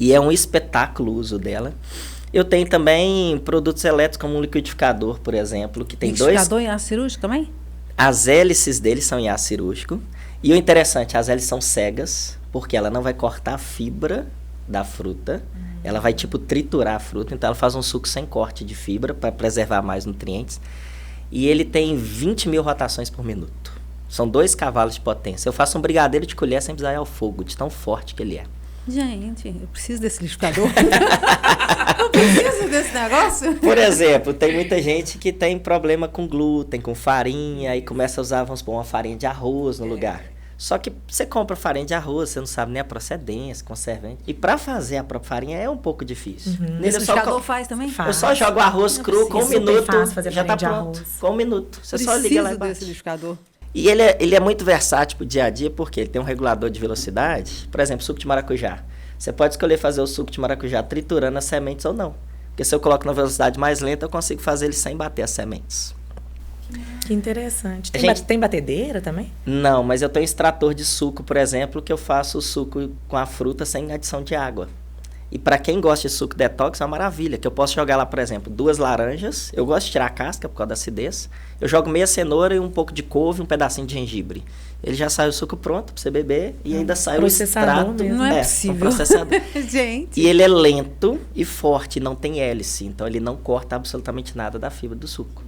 E é um espetáculo o uso dela. Eu tenho também produtos elétricos como um liquidificador, por exemplo, que tem Liquidificador em aço cirúrgico também? As hélices deles são em aço cirúrgico. E o interessante, as hélices são cegas, porque ela não vai cortar a fibra da fruta. Ela vai, tipo, triturar a fruta. Então, ela faz um suco sem corte de fibra para preservar mais nutrientes. E ele tem 20 mil rotações por minuto. São 2 cavalos de potência. Eu faço um brigadeiro de colher sem precisar ir ao fogo, de tão forte que ele é. Gente, eu preciso desse liquidificador. Eu preciso desse negócio. Por exemplo, tem muita gente que tem problema com glúten, com farinha, e começa a usar, vamos supor, uma farinha de arroz no lugar. Só que você compra farinha de arroz, você não sabe nem a procedência, conservante. E para fazer a própria farinha é um pouco difícil. Esse liquidificador faz também? Eu só jogo o arroz cru com 1 minuto, já tá farinha de pronto. arroz. Com 1 minuto. Você só Preciso liga lá e desse bate. liquidificador. E ele é muito versátil pro dia a dia, porque ele tem um regulador de velocidade. Por exemplo, suco de maracujá. Você pode escolher fazer o suco de maracujá triturando as sementes ou não. Porque se eu coloco na velocidade mais lenta, eu consigo fazer ele sem bater as sementes. Que interessante. A Tem batedeira também? Não, mas eu tenho extrator de suco, por exemplo, que eu faço o suco com a fruta sem adição de água. E para quem gosta de suco detox, é uma maravilha, que eu posso jogar lá, por exemplo, 2 laranjas. Eu gosto de tirar a casca por causa da acidez. Eu jogo meia cenoura e um pouco de couve, um pedacinho de gengibre. Ele já sai o suco pronto para você beber e ainda sai o extrato. Mesmo. Não é um possível. processador. Gente. E ele é lento e forte, não tem hélice. Então ele não corta absolutamente nada da fibra do suco.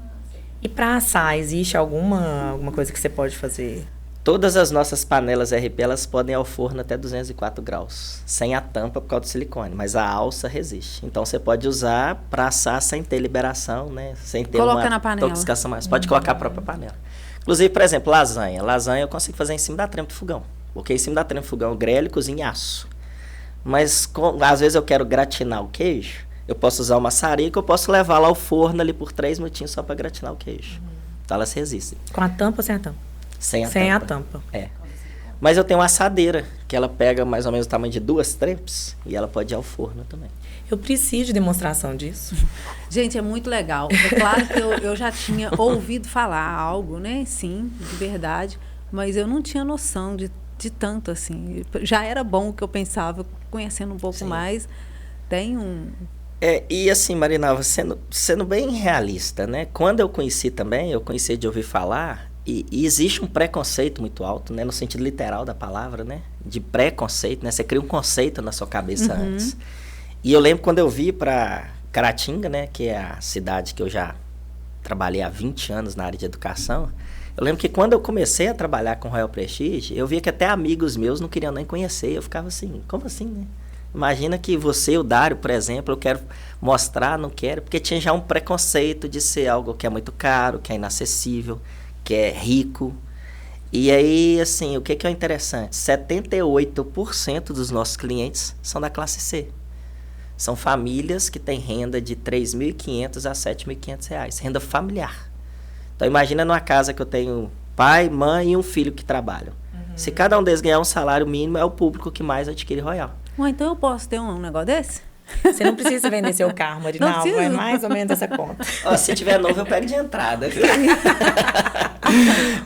E para assar, existe alguma coisa que você pode fazer? Todas as nossas panelas RP, elas podem ir ao forno até 204 graus, sem a tampa por causa do silicone, mas a alça resiste. Então, você pode usar para assar sem ter liberação, né? Sem ter Coloca na panela. intoxicação mais. Pode colocar a própria panela. Inclusive, por exemplo, lasanha. Lasanha eu consigo fazer em cima da trempe do fogão, porque em cima da trempe do fogão eu grelho e cozinho em aço. Mas, às vezes, eu quero gratinar o queijo, eu posso usar o maçarico, eu posso levar lá ao forno ali por 3 minutinhos só para gratinar o queijo. Então elas resistem. Com a tampa ou sem a tampa? Sem a Sem tampa. a tampa. É. Mas eu tenho uma assadeira, que ela pega mais ou menos o tamanho de 2 trempes e ela pode ir ao forno também. Eu preciso de demonstração disso. Gente, é muito legal. É claro que eu já tinha ouvido falar algo, né? Sim, de verdade. Mas eu não tinha noção de tanto, assim. Já era bom o que eu pensava, conhecendo um pouco mais. Tem um... E assim, Marinalva, sendo bem realista, né? Quando eu conheci também, eu conheci de ouvir falar, e existe um preconceito muito alto, né? No sentido literal da palavra, né? De preconceito, né? Você cria um conceito na sua cabeça antes. E eu lembro quando eu vi para Caratinga, né? Que é a cidade que eu já trabalhei há 20 anos na área de educação. Eu lembro que quando eu comecei a trabalhar com Royal Prestige, eu via que até amigos meus não queriam nem conhecer. Eu ficava assim, como assim, né? Imagina que você, o Dário, por exemplo, eu quero mostrar, não quero, porque tinha já um preconceito de ser algo que é muito caro, que é inacessível, que é rico. E aí, assim, o que é interessante? 78% dos nossos clientes são da classe C. São famílias que têm renda de R$ 3.500 a R$ 7.500, renda familiar. Então, imagina numa casa que eu tenho pai, mãe e um filho que trabalham. Se cada um deles ganhar um salário mínimo, é o público que mais adquire Royal. Então eu posso ter um negócio desse? Você não precisa vender seu carro, Marinalva. É mais ou menos essa conta. Se tiver novo, eu pego de entrada.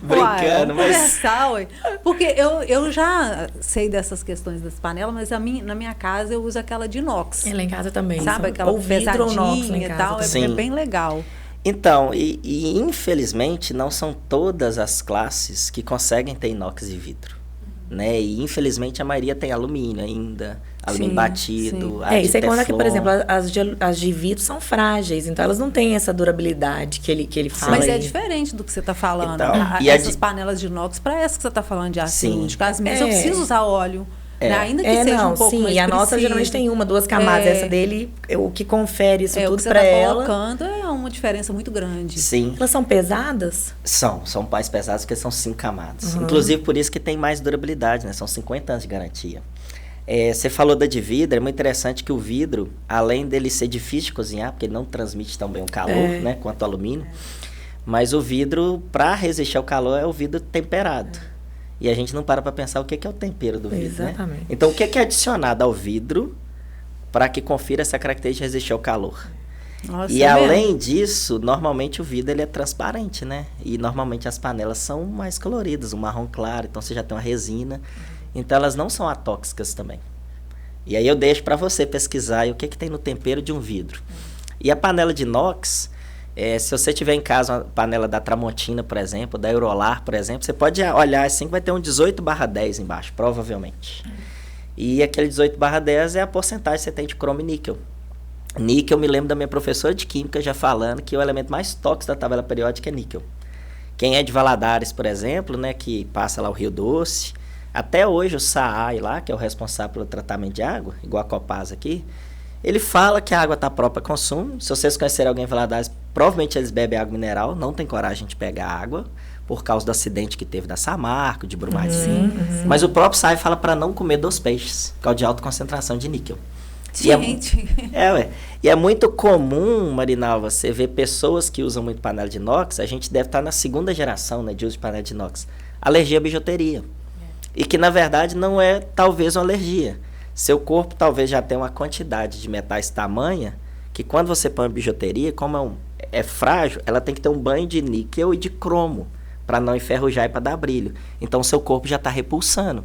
Brincando, mas... Ué. Porque eu já sei dessas questões das panelas, mas na minha casa eu uso aquela de inox. Lá em casa também. Sabe? Aquela ou vidro ou inox lá em pesadinha e casa tal. também. É bem legal. Então, e infelizmente não são todas as classes que conseguem ter inox e vidro. Né? E infelizmente a maioria tem alumínio ainda, alumínio batido. E sem contar que, por exemplo, as de vidro são frágeis, então elas não têm essa durabilidade que ele fala. Mas aí. é diferente do que você está falando. Então, essas panelas de inox, para essa que você está falando de aço único. As minhas eu preciso usar óleo. Né? Ainda que seja um pouco mais e a nossa geralmente tem 1, 2 camadas. Essa dele, o que confere isso tudo para ela. O que você está colocando é uma diferença muito grande. Sim. Elas são pesadas? São mais pesadas porque são 5 camadas. Inclusive por isso que tem mais durabilidade, né? São 50 anos de garantia. Você falou da de vidro, é muito interessante que o vidro, além dele ser difícil de cozinhar, porque ele não transmite tão bem o calor, né? Quanto o alumínio. Mas o vidro, para resistir ao calor, é o vidro temperado. E a gente não para pensar o que é o tempero do vidro, Exatamente. né? Então, o que é adicionado ao vidro para que confira essa característica de resistir ao calor? Nossa, e além disso, normalmente o vidro ele é transparente, né? E normalmente as panelas são mais coloridas, um marrom claro, então você já tem uma resina. Então, elas não são atóxicas também. E aí eu deixo para você pesquisar o que tem no tempero de um vidro. E a panela de inox... se você tiver em casa uma panela da Tramontina, por exemplo, da Eurolar, por exemplo, você pode olhar assim que vai ter um 18/10 embaixo, provavelmente. E aquele 18/10 é a porcentagem que você tem de cromo e níquel. Níquel, me lembro da minha professora de química já falando que o elemento mais tóxico da tabela periódica é níquel. Quem é de Valadares, por exemplo, né, que passa lá o Rio Doce, até hoje o SAAI lá, que é o responsável pelo tratamento de água, igual a Copasa aqui, ele fala que a água está própria para consumo. Se vocês conhecerem alguém em Valadares, provavelmente eles bebem água mineral, não tem coragem de pegar água, por causa do acidente que teve da Samarco, de Brumadinho. Mas o próprio SAI fala para não comer dos peixes, por causa de alta concentração de níquel. Gente! E é muito comum, Marinalva, você ver pessoas que usam muito panela de inox, a gente deve estar na 2ª geração, né, de uso de panela de inox. Alergia à bijuteria. E que, na verdade, não é talvez uma alergia. Seu corpo talvez já tenha uma quantidade de metais tamanha que quando você põe a bijuteria, como é frágil, ela tem que ter um banho de níquel e de cromo para não enferrujar e para dar brilho. Então, seu corpo já está repulsando.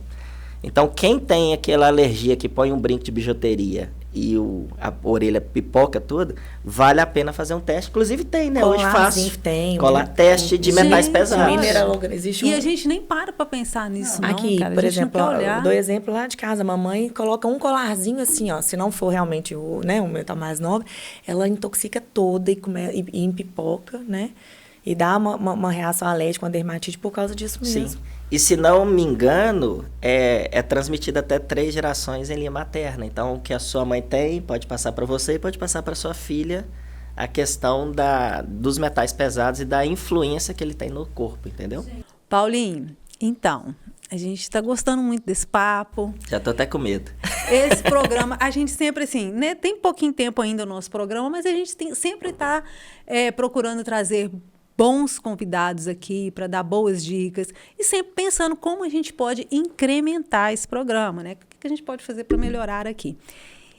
Então, quem tem aquela alergia que põe um brinco de bijuteria e a orelha pipoca toda, vale a pena fazer um teste. Inclusive tem, né? Hoje fácil. Tem. Teste de metais pesados. Existe E a gente nem para pensar nisso, não, aqui, cara. por exemplo, eu dou exemplo lá de casa. A mamãe coloca um colarzinho assim, ó. Se não for realmente o metal mais nobre, ela intoxica toda e empipoca, né? E dá uma reação alérgica, uma dermatite por causa disso mesmo. Sim. E se não me engano, é transmitido até 3 gerações em linha materna. Então, o que a sua mãe tem, pode passar para você e pode passar para sua filha a questão dos metais pesados e da influência que ele tem no corpo, entendeu? Paulinho, então, a gente está gostando muito desse papo. Já tô até com medo. esse programa, a gente sempre assim, né? Tem pouquinho tempo ainda o nosso programa, mas a gente sempre está procurando trazer bons convidados aqui para dar boas dicas e sempre pensando como a gente pode incrementar esse programa, né? O que a gente pode fazer para melhorar aqui.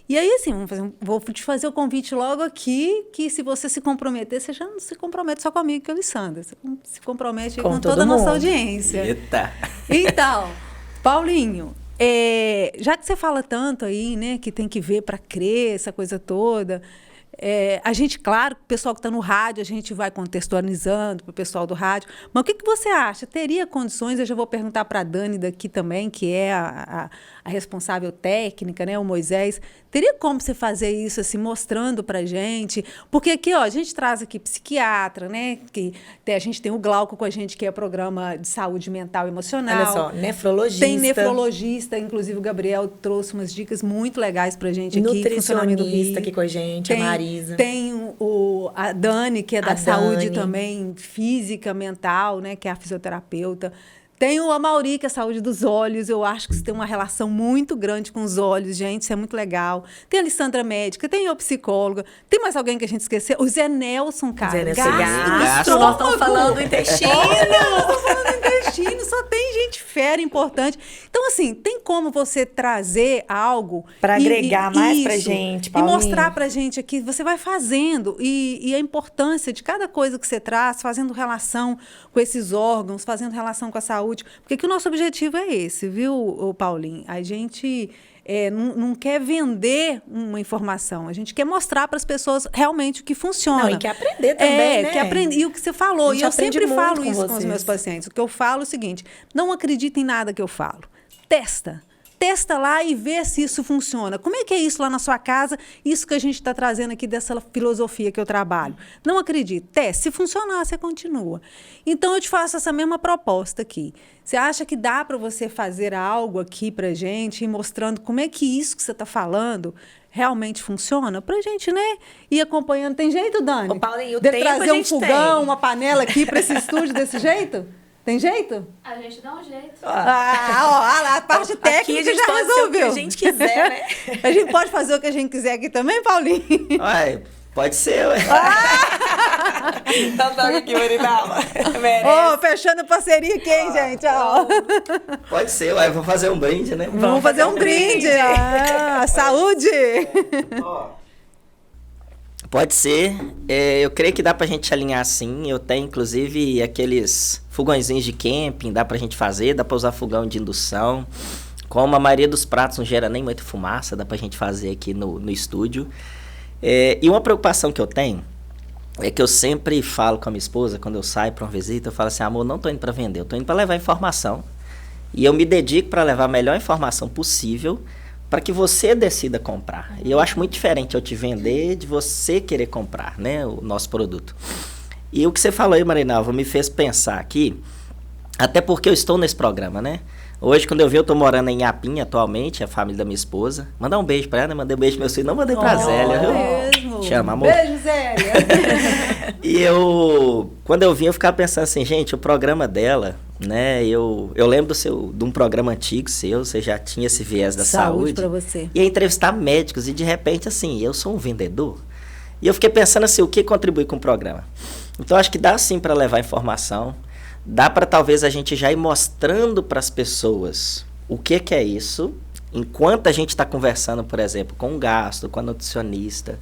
E aí, assim, vou te fazer o convite logo aqui, que se você se comprometer, você já não se compromete só comigo, que é a Alessandra. Você se compromete com toda a nossa audiência. Eita! Então, Paulinho, já que você fala tanto aí, né, que tem que ver para crer, essa coisa toda, a gente, claro, o pessoal que está no rádio, a gente vai contextualizando para o pessoal do rádio, mas o que você acha? Teria condições? Eu já vou perguntar para a Dani daqui também, que é a responsável técnica, né, o Moisés. Teria como você fazer isso, assim, mostrando para a gente? Porque aqui, ó, a gente traz aqui psiquiatra, né, que a gente tem o Glauco com a gente, que é programa de saúde mental e emocional. Olha só, nefrologista. Tem nefrologista, inclusive o Gabriel trouxe umas dicas muito legais para a gente aqui. Nutricionista aqui com a gente, a Marisa. Tem a Dani, que é da saúde também, física, mental, né, que é a fisioterapeuta. Tem o Amauri, que é a saúde dos olhos. Eu acho que isso tem uma relação muito grande com os olhos, gente. Isso é muito legal. Tem a Alessandra médica, tem a psicóloga. Tem mais alguém que a gente esqueceu? O Zé Nelson, cara. Zé Nelson. Nós estamos falando do intestino. Estamos falando do intestino. Só tem gente fera importante. Então, assim, tem como você trazer algo... Para agregar mais pra gente, Paulinho. E mostrar pra gente aqui. Você vai fazendo. E a importância de cada coisa que você traz, fazendo relação com esses órgãos, fazendo relação com a saúde. Porque que o nosso objetivo é esse, viu, Paulinho? A gente não quer vender uma informação, a gente quer mostrar para as pessoas realmente o que funciona. Não, e quer aprender também, né? Quer aprender. E o que você falou, e eu sempre falo isso com os vocês. meus pacientes. O que eu falo é o seguinte, não acredita em nada que eu falo. Testa lá e vê se isso funciona. Como é que é isso lá na sua casa? Isso que a gente está trazendo aqui dessa filosofia que eu trabalho. Não acredito. Teste. Se funcionar, você continua. Então, eu te faço essa mesma proposta aqui. Você acha que dá para você fazer algo aqui para gente, mostrando como é que isso que você está falando realmente funciona? Para a gente, né, ir acompanhando. Tem jeito, Dani? Ô, Paulinho, de trazer um fogão, uma panela aqui para esse estúdio desse jeito? Tem jeito? A gente dá um jeito. A parte técnica aqui a gente já pode resolveu. ser o que a gente quiser, né? A gente pode fazer o que a gente quiser aqui também, Paulinho? Ué, pode ser, ué. Então toca aqui, Marinalva. Fechando parceria aqui, hein, gente? Pode ser, ué. Vou fazer um brinde, né? Vamos fazer um brinde. Saúde! Pode ser. Eu creio que dá pra gente alinhar sim. Eu tenho, inclusive, aqueles fogõezinhos de camping, dá pra gente fazer, dá pra usar fogão de indução. Como a maioria dos pratos não gera nem muita fumaça, dá pra gente fazer aqui no estúdio. E uma preocupação que eu tenho é que eu sempre falo com a minha esposa, quando eu saio pra uma visita, eu falo assim, amor, não tô indo pra vender, eu tô indo pra levar informação. E eu me dedico pra levar a melhor informação possível para que você decida comprar. E eu acho muito diferente eu te vender de você querer comprar, né, o nosso produto. E o que você falou aí, Marinalva, me fez pensar aqui, até porque eu estou nesse programa, né? Hoje, quando eu vi, eu tô morando em Apinha atualmente, a família da minha esposa. Mandar um beijo pra ela, né? Mandei um beijo pro meu filho, não mandei pra Zélia, viu? Mesmo. Te amo, amor. Beijo, Zélia. E quando eu vim, eu ficava pensando assim, gente, o programa dela, né? Eu lembro de um programa antigo seu, você já tinha esse viés da saúde. Pra você. Ia entrevistar médicos e de repente, assim, eu sou um vendedor. E eu fiquei pensando assim, o que contribui com o programa? Então, acho que dá sim para levar informação. Dá para talvez a gente já ir mostrando para as pessoas o que é isso, enquanto a gente está conversando, por exemplo, com o gastro, com a nutricionista.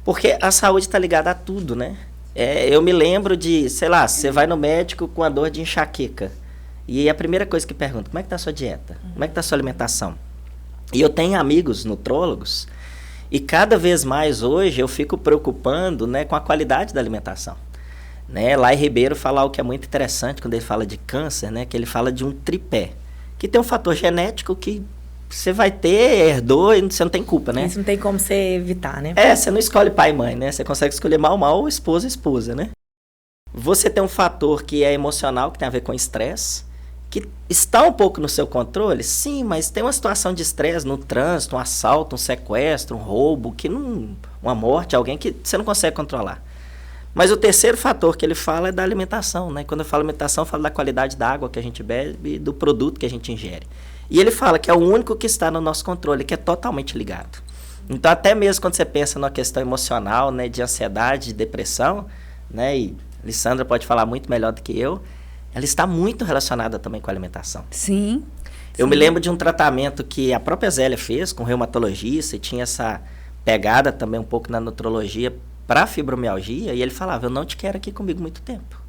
Porque a saúde está ligada a tudo, né? Eu me lembro de, sei lá, você vai no médico com a dor de enxaqueca. E a primeira coisa que pergunta, como é que está a sua dieta? Como é que está a sua alimentação? E eu tenho amigos nutrólogos, e cada vez mais hoje eu fico preocupando, né, com a qualidade da alimentação. Né? Lai Ribeiro fala algo que é muito interessante quando ele fala de câncer, né? Que ele fala de um tripé, que tem um fator genético que você vai ter, herdou, e você não tem culpa, né? Isso não tem como você evitar, né? Você não escolhe pai e mãe, né? Você consegue escolher mal, ou esposa, né? Você tem um fator que é emocional, que tem a ver com estresse, que está um pouco no seu controle, sim, mas tem uma situação de estresse no trânsito, um assalto, um sequestro, um roubo, uma morte, alguém que você não consegue controlar. Mas o terceiro fator que ele fala é da alimentação, né? Quando eu falo alimentação, eu falo da qualidade da água que a gente bebe e do produto que a gente ingere. E ele fala que é o único que está no nosso controle, que é totalmente ligado. Então, até mesmo quando você pensa numa questão emocional, né, de ansiedade, de depressão, né, e a Lissandra pode falar muito melhor do que eu, ela está muito relacionada também com a alimentação. Sim. Eu me lembro de um tratamento que a própria Zélia fez com reumatologista e tinha essa pegada também um pouco na nutrologia para fibromialgia, e ele falava, eu não te quero aqui comigo muito tempo.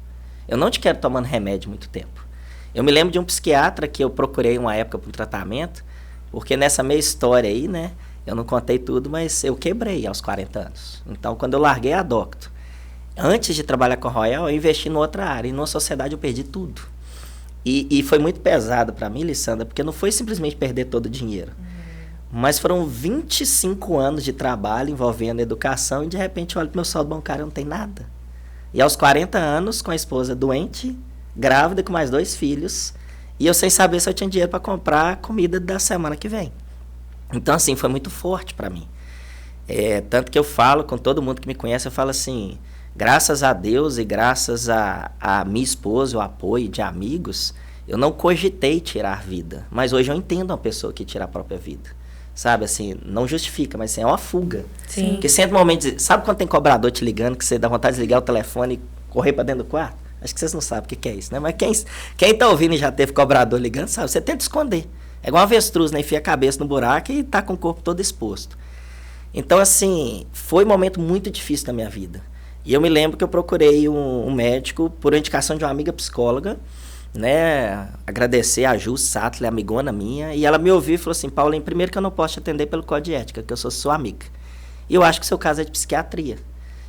Eu não te quero tomando remédio muito tempo. Eu me lembro de um psiquiatra que eu procurei uma época para um tratamento, porque nessa meia história aí, né, eu não contei tudo, mas eu quebrei aos 40 anos. Então, quando eu larguei a Docto, antes de trabalhar com a Royal, eu investi em outra área, e numa sociedade eu perdi tudo. E foi muito pesado para mim, Lissandra, porque não foi simplesmente perder todo o dinheiro. Mas foram 25 anos de trabalho envolvendo educação e de repente eu olho pro meu saldo bancário e não tem nada. E aos 40 anos, com a esposa doente, grávida com mais 2 filhos, e eu sem saber se eu tinha dinheiro para comprar a comida da semana que vem. Então, assim, foi muito forte para mim. Tanto que eu falo com todo mundo que me conhece, eu falo assim, graças a Deus e graças a minha esposa, o apoio de amigos, eu não cogitei tirar a vida. Mas hoje eu entendo uma pessoa que tira a própria vida. Sabe, assim, não justifica, mas assim, é uma fuga. Sim. Porque sempre um momento, sabe quando tem cobrador te ligando, que você dá vontade de ligar o telefone e correr para dentro do quarto? Acho que vocês não sabem o que é isso, né? Mas quem tá ouvindo e já teve cobrador ligando, sabe, você tenta esconder. É igual uma avestruz, né? Enfia a cabeça no buraco e tá com o corpo todo exposto. Então, assim, foi um momento muito difícil na minha vida. E eu me lembro que eu procurei um médico por indicação de uma amiga psicóloga, né, agradecer a Ju Sattler, amigona minha, e ela me ouviu e falou assim, Paulinho, primeiro que eu não posso te atender pelo código de ética, que eu sou sua amiga. E eu acho que o seu caso é de psiquiatria.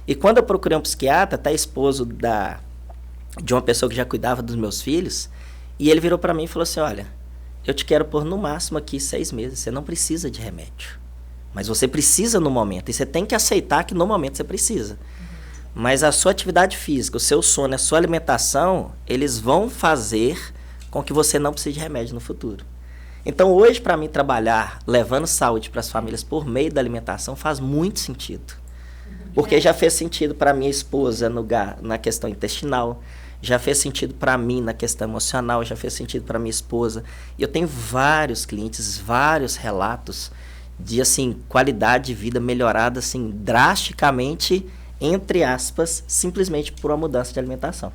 E quando eu procurei um psiquiatra, até esposo de uma pessoa que já cuidava dos meus filhos, e ele virou para mim e falou assim, olha, eu te quero por no máximo aqui 6 meses, você não precisa de remédio. Mas você precisa no momento, e você tem que aceitar que no momento você precisa. Mas a sua atividade física, o seu sono, a sua alimentação, eles vão fazer com que você não precise de remédio no futuro. Então, hoje, para mim, trabalhar levando saúde para as famílias por meio da alimentação faz muito sentido. Porque já fez sentido para minha esposa na questão intestinal, já fez sentido para mim na questão emocional, já fez sentido para minha esposa. E eu tenho vários clientes, vários relatos de, assim, qualidade de vida melhorada, assim, drasticamente, entre aspas, simplesmente por uma mudança de alimentação.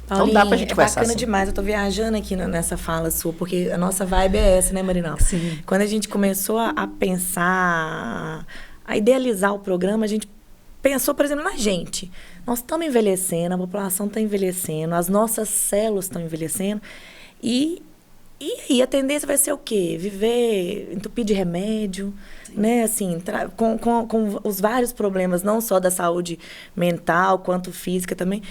Paulinho, então dá pra gente conversar bacana assim. demais, eu tô viajando aqui nessa fala sua, porque a nossa vibe é essa, né, Marinal? Sim. Quando a gente começou a pensar, a idealizar o programa, a gente pensou, por exemplo, na gente. Nós estamos envelhecendo, a população está envelhecendo, as nossas células estão envelhecendo, e aí a tendência vai ser o quê? Viver entupido de remédio, né? Assim, com os vários problemas, não só da saúde mental, quanto física também.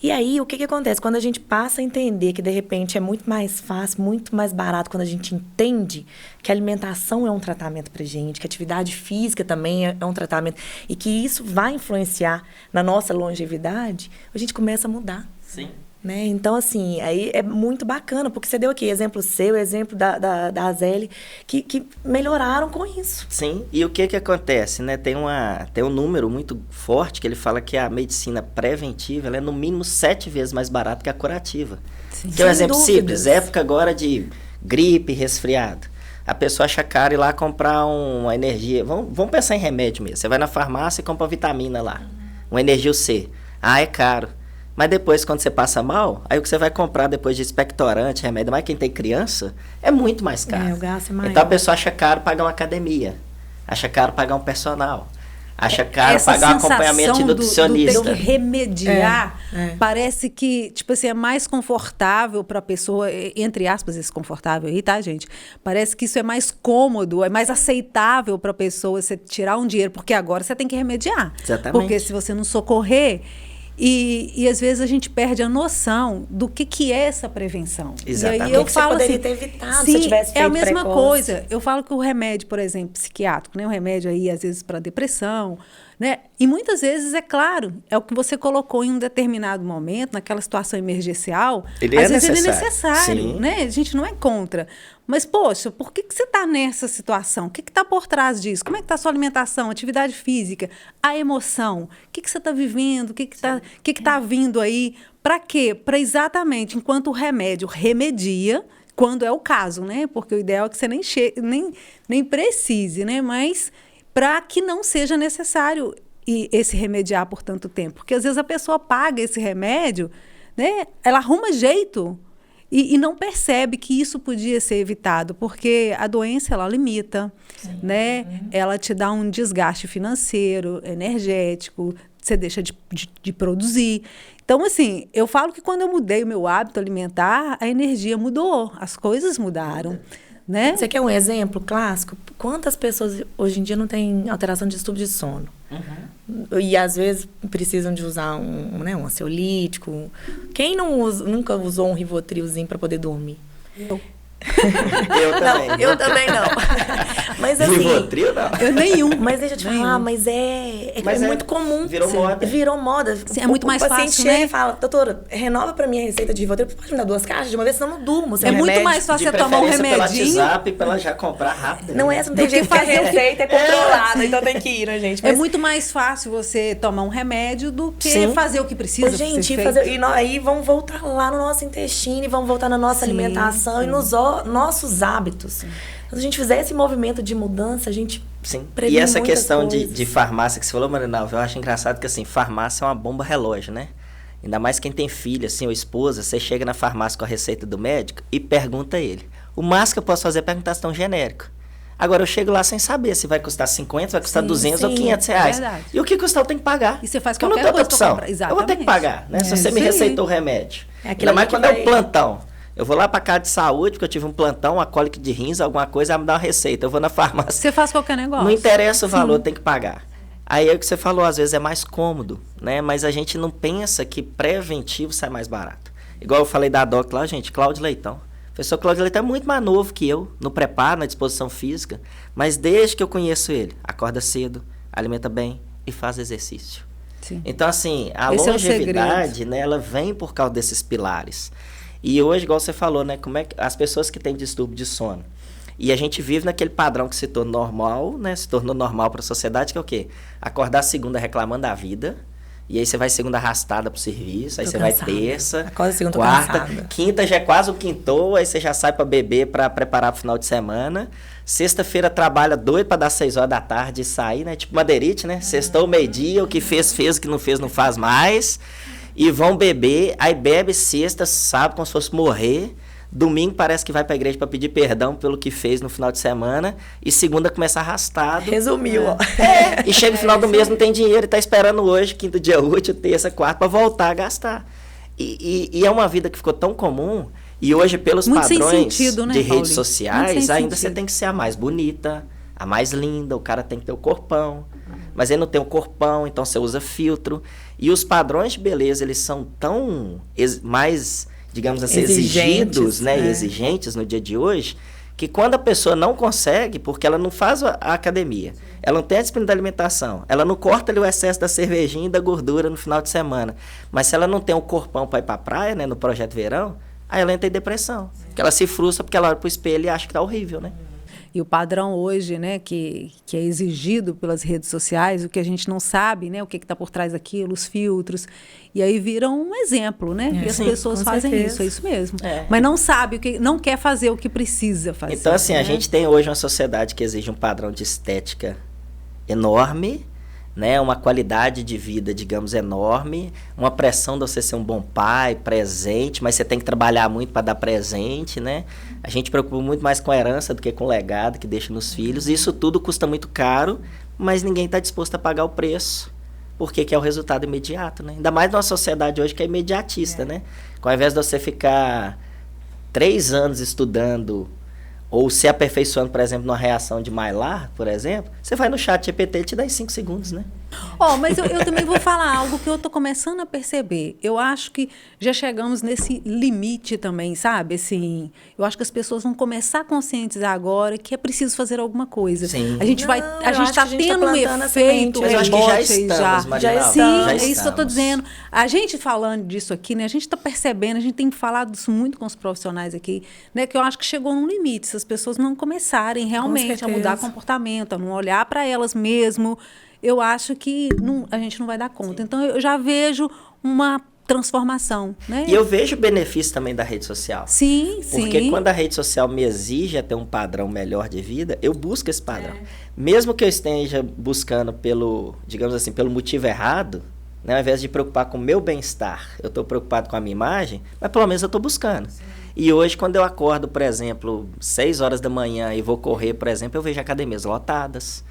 E aí, o que acontece? Quando a gente passa a entender que, de repente, é muito mais fácil, muito mais barato, quando a gente entende que a alimentação é um tratamento pra gente, que a atividade física também é um tratamento, e que isso vai influenciar na nossa longevidade, a gente começa a mudar. Sim. Né? Então, assim, aí é muito bacana, porque você deu aqui exemplo seu, exemplo da Azeli, que melhoraram com isso. Sim, e o que acontece, né? Tem um número muito forte que ele fala que a medicina preventiva ela é no mínimo 7 vezes mais barata que a curativa. Sim. Que é um Sem exemplo dúvidas. simples, época agora de gripe, resfriado. A pessoa acha caro ir lá comprar uma energia, vamos pensar em remédio mesmo. Você vai na farmácia e compra uma vitamina lá, uma energia C. Ah, é caro. Mas depois, quando você passa mal, aí o que você vai comprar depois de expectorante, remédio, mas quem tem criança, é muito mais caro. O gasto é maior. Então a pessoa acha caro pagar uma academia, acha caro pagar um personal, acha caro Essa pagar um acompanhamento de sensação nutricionista. do ter que remediar, É. parece que, tipo assim, é mais confortável para a pessoa, entre aspas, esse confortável aí, tá, gente? Parece que isso é mais cômodo, é mais aceitável para a pessoa você tirar um dinheiro, porque agora você tem que remediar. Exatamente. Porque se você não socorrer... E às vezes a gente perde a noção do que é essa prevenção. Exatamente. E aí eu Que falo você poderia assim, ter evitado sim, se tivesse é a feito mesma precoce. coisa. Eu falo que o remédio, por exemplo, psiquiátrico, né, o remédio aí às vezes para depressão, né? E muitas vezes, é claro, é o que você colocou em um determinado momento, naquela situação emergencial. Ele às é vezes ele é necessário. necessário, Sim. né? A gente não é contra. Mas, poxa, por que você está nessa situação? O que está por trás disso? Como é que está a sua alimentação, atividade física, a emoção? O que você está vivendo? O que está vindo aí? Para quê? Para exatamente, enquanto o remédio remedia, quando é o caso, né? Porque o ideal é que você nem precise, né? Mas para que não seja necessário esse remediar por tanto tempo. Porque às vezes a pessoa paga esse remédio, né? Ela arruma jeito e não percebe que isso podia ser evitado, porque a doença ela limita, né? Ela te dá um desgaste financeiro, energético, você deixa de produzir. Então, assim, eu falo que quando eu mudei o meu hábito alimentar, a energia mudou, as coisas mudaram, né? Você quer um exemplo clássico? Quantas pessoas hoje em dia não têm alteração de distúrbio de sono? E às vezes precisam de usar um ansiolítico. Quem nunca usou um Rivotrilzinho para poder dormir? Eu também. Não, eu também não. Mas assim... Rivotril, não. Eu nenhum. Mas deixa eu te falar, mas é muito comum. Virou moda. Virou moda. Sim, é muito mais fácil, O paciente chega né? e fala, doutora, renova pra mim a receita de Rivotril. Pode me dar 2 caixas de uma vez, senão eu não durmo sem É muito remédio. mais fácil De você tomar um preferência pela remedinho. WhatsApp, pra ela já comprar rápido. Não é essa, não tem Do que jeito, porque a fazer o que- receita é controlada, então tem que ir, né, gente? É muito mais fácil você tomar um remédio do que Sim. fazer o que precisa. Ô, gente, ser fazer, feito. aí vamos voltar lá no nosso intestino, e vamos voltar na nossa Sim, alimentação e nos nossos hábitos. Se a gente fizer esse movimento de mudança, a gente Sim. previne E essa muitas questão de coisas. farmácia que você falou, Marinalva, eu acho engraçado que, assim, farmácia é uma bomba relógio, né? Ainda mais quem tem filho, assim, ou esposa, você chega na farmácia com a receita do médico e pergunta a ele. O máximo que eu posso fazer é perguntar se tão genérico. Agora, eu chego lá sem saber se vai custar 50, vai custar Sim, 200 ou sim, 500 reais. verdade. E o que custar eu tenho que pagar. E você faz Porque eu não qualquer tenho outra coisa pra opção. comprar. Eu vou ter que pagar, né? Se É você me isso aí. receitou o remédio. É aquilo Ainda mais ali que quando é vai- um plantão. Eu vou lá pra casa de saúde, porque eu tive um plantão, uma cólica de rins, alguma coisa, ela me dá uma receita. Eu vou na farmácia. Você faz qualquer negócio. Não interessa o valor, tem que pagar. Aí é o que você falou, às vezes é mais cômodo, né? Mas a gente não pensa que preventivo sai mais barato. Igual eu falei da DOC lá, gente, Cláudio Leitão. O professor Cláudio Leitão é muito mais novo que eu, no preparo, na disposição física. Mas desde que eu conheço ele, acorda cedo, alimenta bem e faz exercício. Sim. Então, assim, a Esse é o longevidade, né, ela vem por causa desses pilares. E hoje, igual você falou, né, como é que as pessoas que têm distúrbio de sono, e a gente vive naquele padrão que se tornou normal, né, se tornou normal para a sociedade, que é o quê? Acordar segunda reclamando da vida, e aí você vai segunda arrastada pro serviço, aí Tô você cansada. vai terça, Acorda segunda, tô quarta, cansada. quinta já é quase o quintou, aí você já sai para beber para preparar pro final de semana. Sexta-feira trabalha doido para dar 6 horas da tarde e sair, né? Tipo madeirite, né? Sextou meio-dia, o que fez, o que não fez, não faz mais. E vão beber, aí bebe sexta, sábado, como se fosse morrer. Domingo parece que vai pra igreja para pedir perdão pelo que fez no final de semana. E segunda começa arrastado. Resumiu, ó. E chega no final do mês, não tem dinheiro e tá esperando hoje, quinto dia útil, terça, quarta, para voltar a gastar. E é uma vida que ficou tão comum. E hoje, pelos Muito sem padrões sentido, né, de redes Paulinho? Muito sociais, sem ainda você sentido. tem que ser a mais bonita, a mais linda, o cara tem que ter o corpão. Mas ele não tem o corpão, então você usa filtro. E os padrões de beleza, eles são tão mais, digamos assim, Exigentes, exigidos, né? né? E exigentes no dia de hoje, que quando a pessoa não consegue, porque ela não faz a academia, ela não tem a disciplina da alimentação, ela não corta ali o excesso da cervejinha e da gordura no final de semana, mas se ela não tem o corpão para ir para a praia, né, no projeto verão, aí ela entra em depressão. Porque ela se frustra porque ela olha pro espelho e acha que tá horrível, né? E o padrão hoje, né, que é exigido pelas redes sociais, o que a gente não sabe, né, o que está por trás daquilo, os filtros, e aí viram um exemplo, né? E as Sim, pessoas com fazem certeza. isso, é isso mesmo. É. Mas não sabe o que, não quer fazer o que precisa fazer. Então, assim, né? a gente tem hoje uma sociedade que exige um padrão de estética enorme, né? Uma qualidade de vida, digamos, enorme, uma pressão de você ser um bom pai, presente, mas você tem que trabalhar muito para dar presente, né? A gente preocupa muito mais com a herança do que com o legado que deixa nos filhos. E isso tudo custa muito caro, mas ninguém está disposto a pagar o preço, porque que é o resultado imediato, né? Ainda mais numa sociedade hoje que é imediatista, né? Ao invés de você ficar 3 anos estudando ou se aperfeiçoando, por exemplo, numa reação de Maillard, por exemplo, você vai no chat GPT e te dá em 5 segundos, né? Ó, mas eu também vou falar algo que eu tô começando a perceber. Eu acho que já chegamos nesse limite também, sabe? Assim, eu acho que as pessoas vão começar a conscientizar agora que é preciso fazer alguma coisa. Sim. A gente Não, vai, eu a gente acho tá que a gente tá tendo um plantando a efeito semente. Mas eu acho que já rebote aí estamos, Marinalva, já Sim, estamos. é isso que eu tô estamos. dizendo. A gente falando disso aqui, né? A gente tá percebendo, a gente tem falado isso muito com os profissionais aqui, né? Que eu acho que chegou num limite, se as pessoas não começarem realmente a certeza. mudar comportamento, a não olhar para elas mesmo, eu acho que a gente não vai dar conta. Então, eu já vejo uma transformação, né? E eu vejo o benefício também da rede social. Sim, Porque sim. quando a rede social me exige a ter um padrão melhor de vida, eu busco esse padrão. Mesmo que eu esteja buscando pelo, digamos assim, pelo motivo errado, né? Ao invés de preocupar com o meu bem-estar, eu estou preocupado com a minha imagem, mas pelo menos eu estou buscando. Sim. E hoje, quando eu acordo, por exemplo, 6 horas da manhã e vou correr, por exemplo, eu vejo academias lotadas.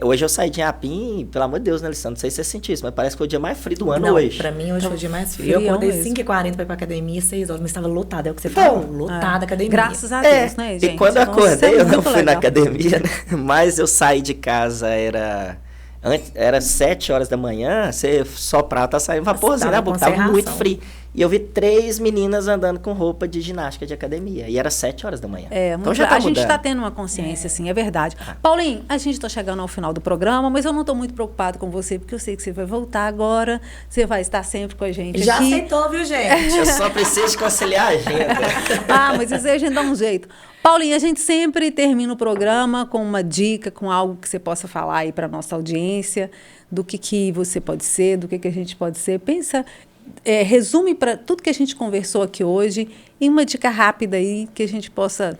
Hoje eu saí de Inhapim, pelo amor de Deus, né, Alessandra? Não sei se você sentiu isso, mas parece que foi o dia mais frio do ano hoje. Pra mim, hoje foi o dia mais frio. Eu acordei 5h40 pra ir pra academia, 6 horas, mas estava lotada. É o que você falou, lotada a academia. Graças a Deus, né, gente? E quando eu acordei, eu não fui legal na academia, né? Mas eu saí de casa, era 7 horas da manhã, você soprar, tá saindo vaporzinho, né? Porque tava muito frio. E eu vi 3 meninas andando com roupa de ginástica de academia. E era 7 horas da manhã. Então já tá a gente está tendo uma consciência, assim, é verdade. Paulinho, a gente está chegando ao final do programa, mas eu não estou muito preocupado com você, porque eu sei que você vai voltar agora, você vai estar sempre com a gente já aqui. Aceitou, viu, gente? Eu só preciso conciliar a agenda. Mas isso aí a gente dá um jeito. Paulinho, a gente sempre termina o programa com uma dica, com algo que você possa falar aí para nossa audiência, do que você pode ser, do que a gente pode ser. Pensa... resume para tudo que a gente conversou aqui hoje em uma dica rápida aí que a gente possa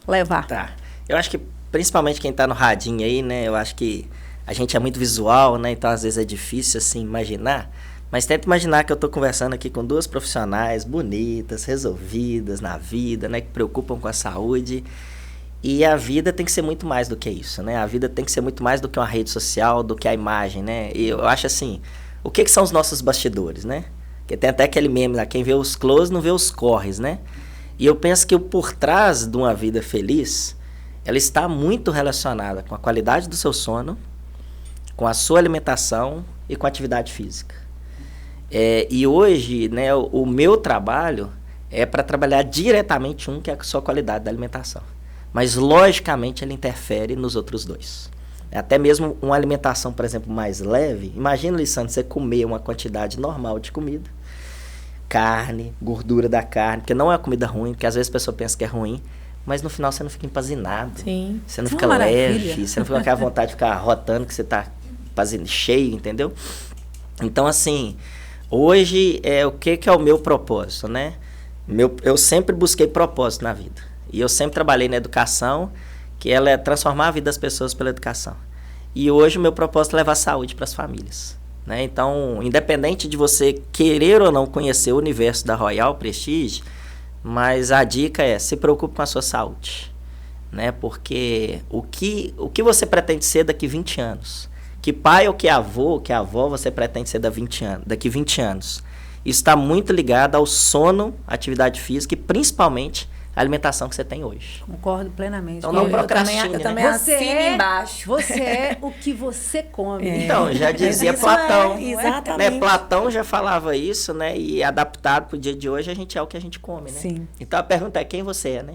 levar. Tá. Eu acho que principalmente quem está no radinho aí, né? Eu acho que a gente é muito visual, né? Então às vezes é difícil assim imaginar. Mas tenta imaginar que eu estou conversando aqui com 2 profissionais bonitas, resolvidas na vida, né? Que preocupam com a saúde. E a vida tem que ser muito mais do que isso, né? A vida tem que ser muito mais do que uma rede social, do que a imagem, né? E eu acho assim, o que são os nossos bastidores, né? Porque tem até aquele meme lá, quem vê os close não vê os corres, né? E eu penso que o por trás de uma vida feliz, ela está muito relacionada com a qualidade do seu sono, com a sua alimentação e com a atividade física. E hoje, né, o meu trabalho é para trabalhar diretamente que é a sua qualidade da alimentação. Mas, logicamente, ele interfere nos outros 2. Até mesmo uma alimentação, por exemplo, mais leve. Imagina, Alessandra, você comer uma quantidade normal de comida. Carne, gordura da carne, porque não é uma comida ruim, porque às vezes a pessoa pensa que é ruim, mas no final você não fica empazinado. Sim. Você não fica leve, você não fica com aquela vontade de ficar rotando que você tá cheio, entendeu? Então, assim, hoje, o que é o meu propósito, né? Eu sempre busquei propósito na vida. E eu sempre trabalhei na educação, que ela é transformar a vida das pessoas pela educação. E hoje o meu propósito é levar saúde para as famílias, né? Então, independente de você querer ou não conhecer o universo da Royal Prestige, mas a dica é, se preocupe com a sua saúde, né? Porque o que você pretende ser daqui 20 anos? Que pai ou que avó você pretende ser daqui 20 anos? Isso está muito ligado ao sono, atividade física e principalmente a alimentação que você tem hoje. Concordo plenamente. Então não procrastine, eu também assino embaixo. Você é o que você come. Então, já dizia Platão. Exatamente. Né? Platão já falava isso, né? E adaptado para o dia de hoje, a gente é o que a gente come, né? Sim. Então a pergunta é quem você é, né?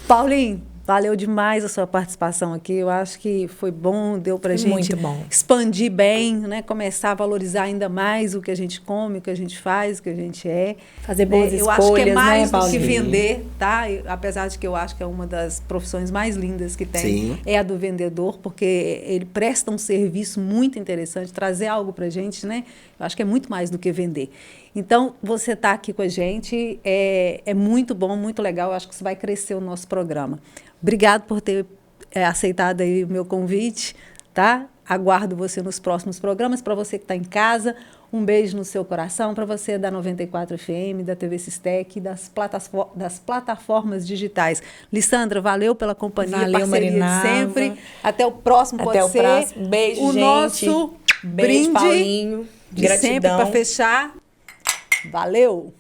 Paulinho, valeu demais a sua participação aqui. Eu acho que foi bom, deu pra gente expandir bem, né? Começar a valorizar ainda mais o que a gente come, o que a gente faz, o que a gente é. Fazer boas escolhas, eu acho que é mais né, do que vender, tá? Apesar de que eu acho que é uma das profissões mais lindas que tem, Sim. É a do vendedor, porque ele presta um serviço muito interessante, trazer algo pra gente, né? Eu acho que é muito mais do que vender. Então, você está aqui com a gente, é muito bom, muito legal, eu acho que isso vai crescer o nosso programa. Obrigado por ter aceitado aí o meu convite, tá? Aguardo você nos próximos programas. Para você que está em casa, um beijo no seu coração. Para você da 94 FM, da TV Sistec, das plataformas digitais. Lissandra, valeu pela companhia, valeu, parceria Marinava. de sempre. Até o próximo, Até pode o ser. próximo. Beijo, o gente. nosso Beijo, brinde Paulinho. de sempre Gratidão. para fechar. Valeu!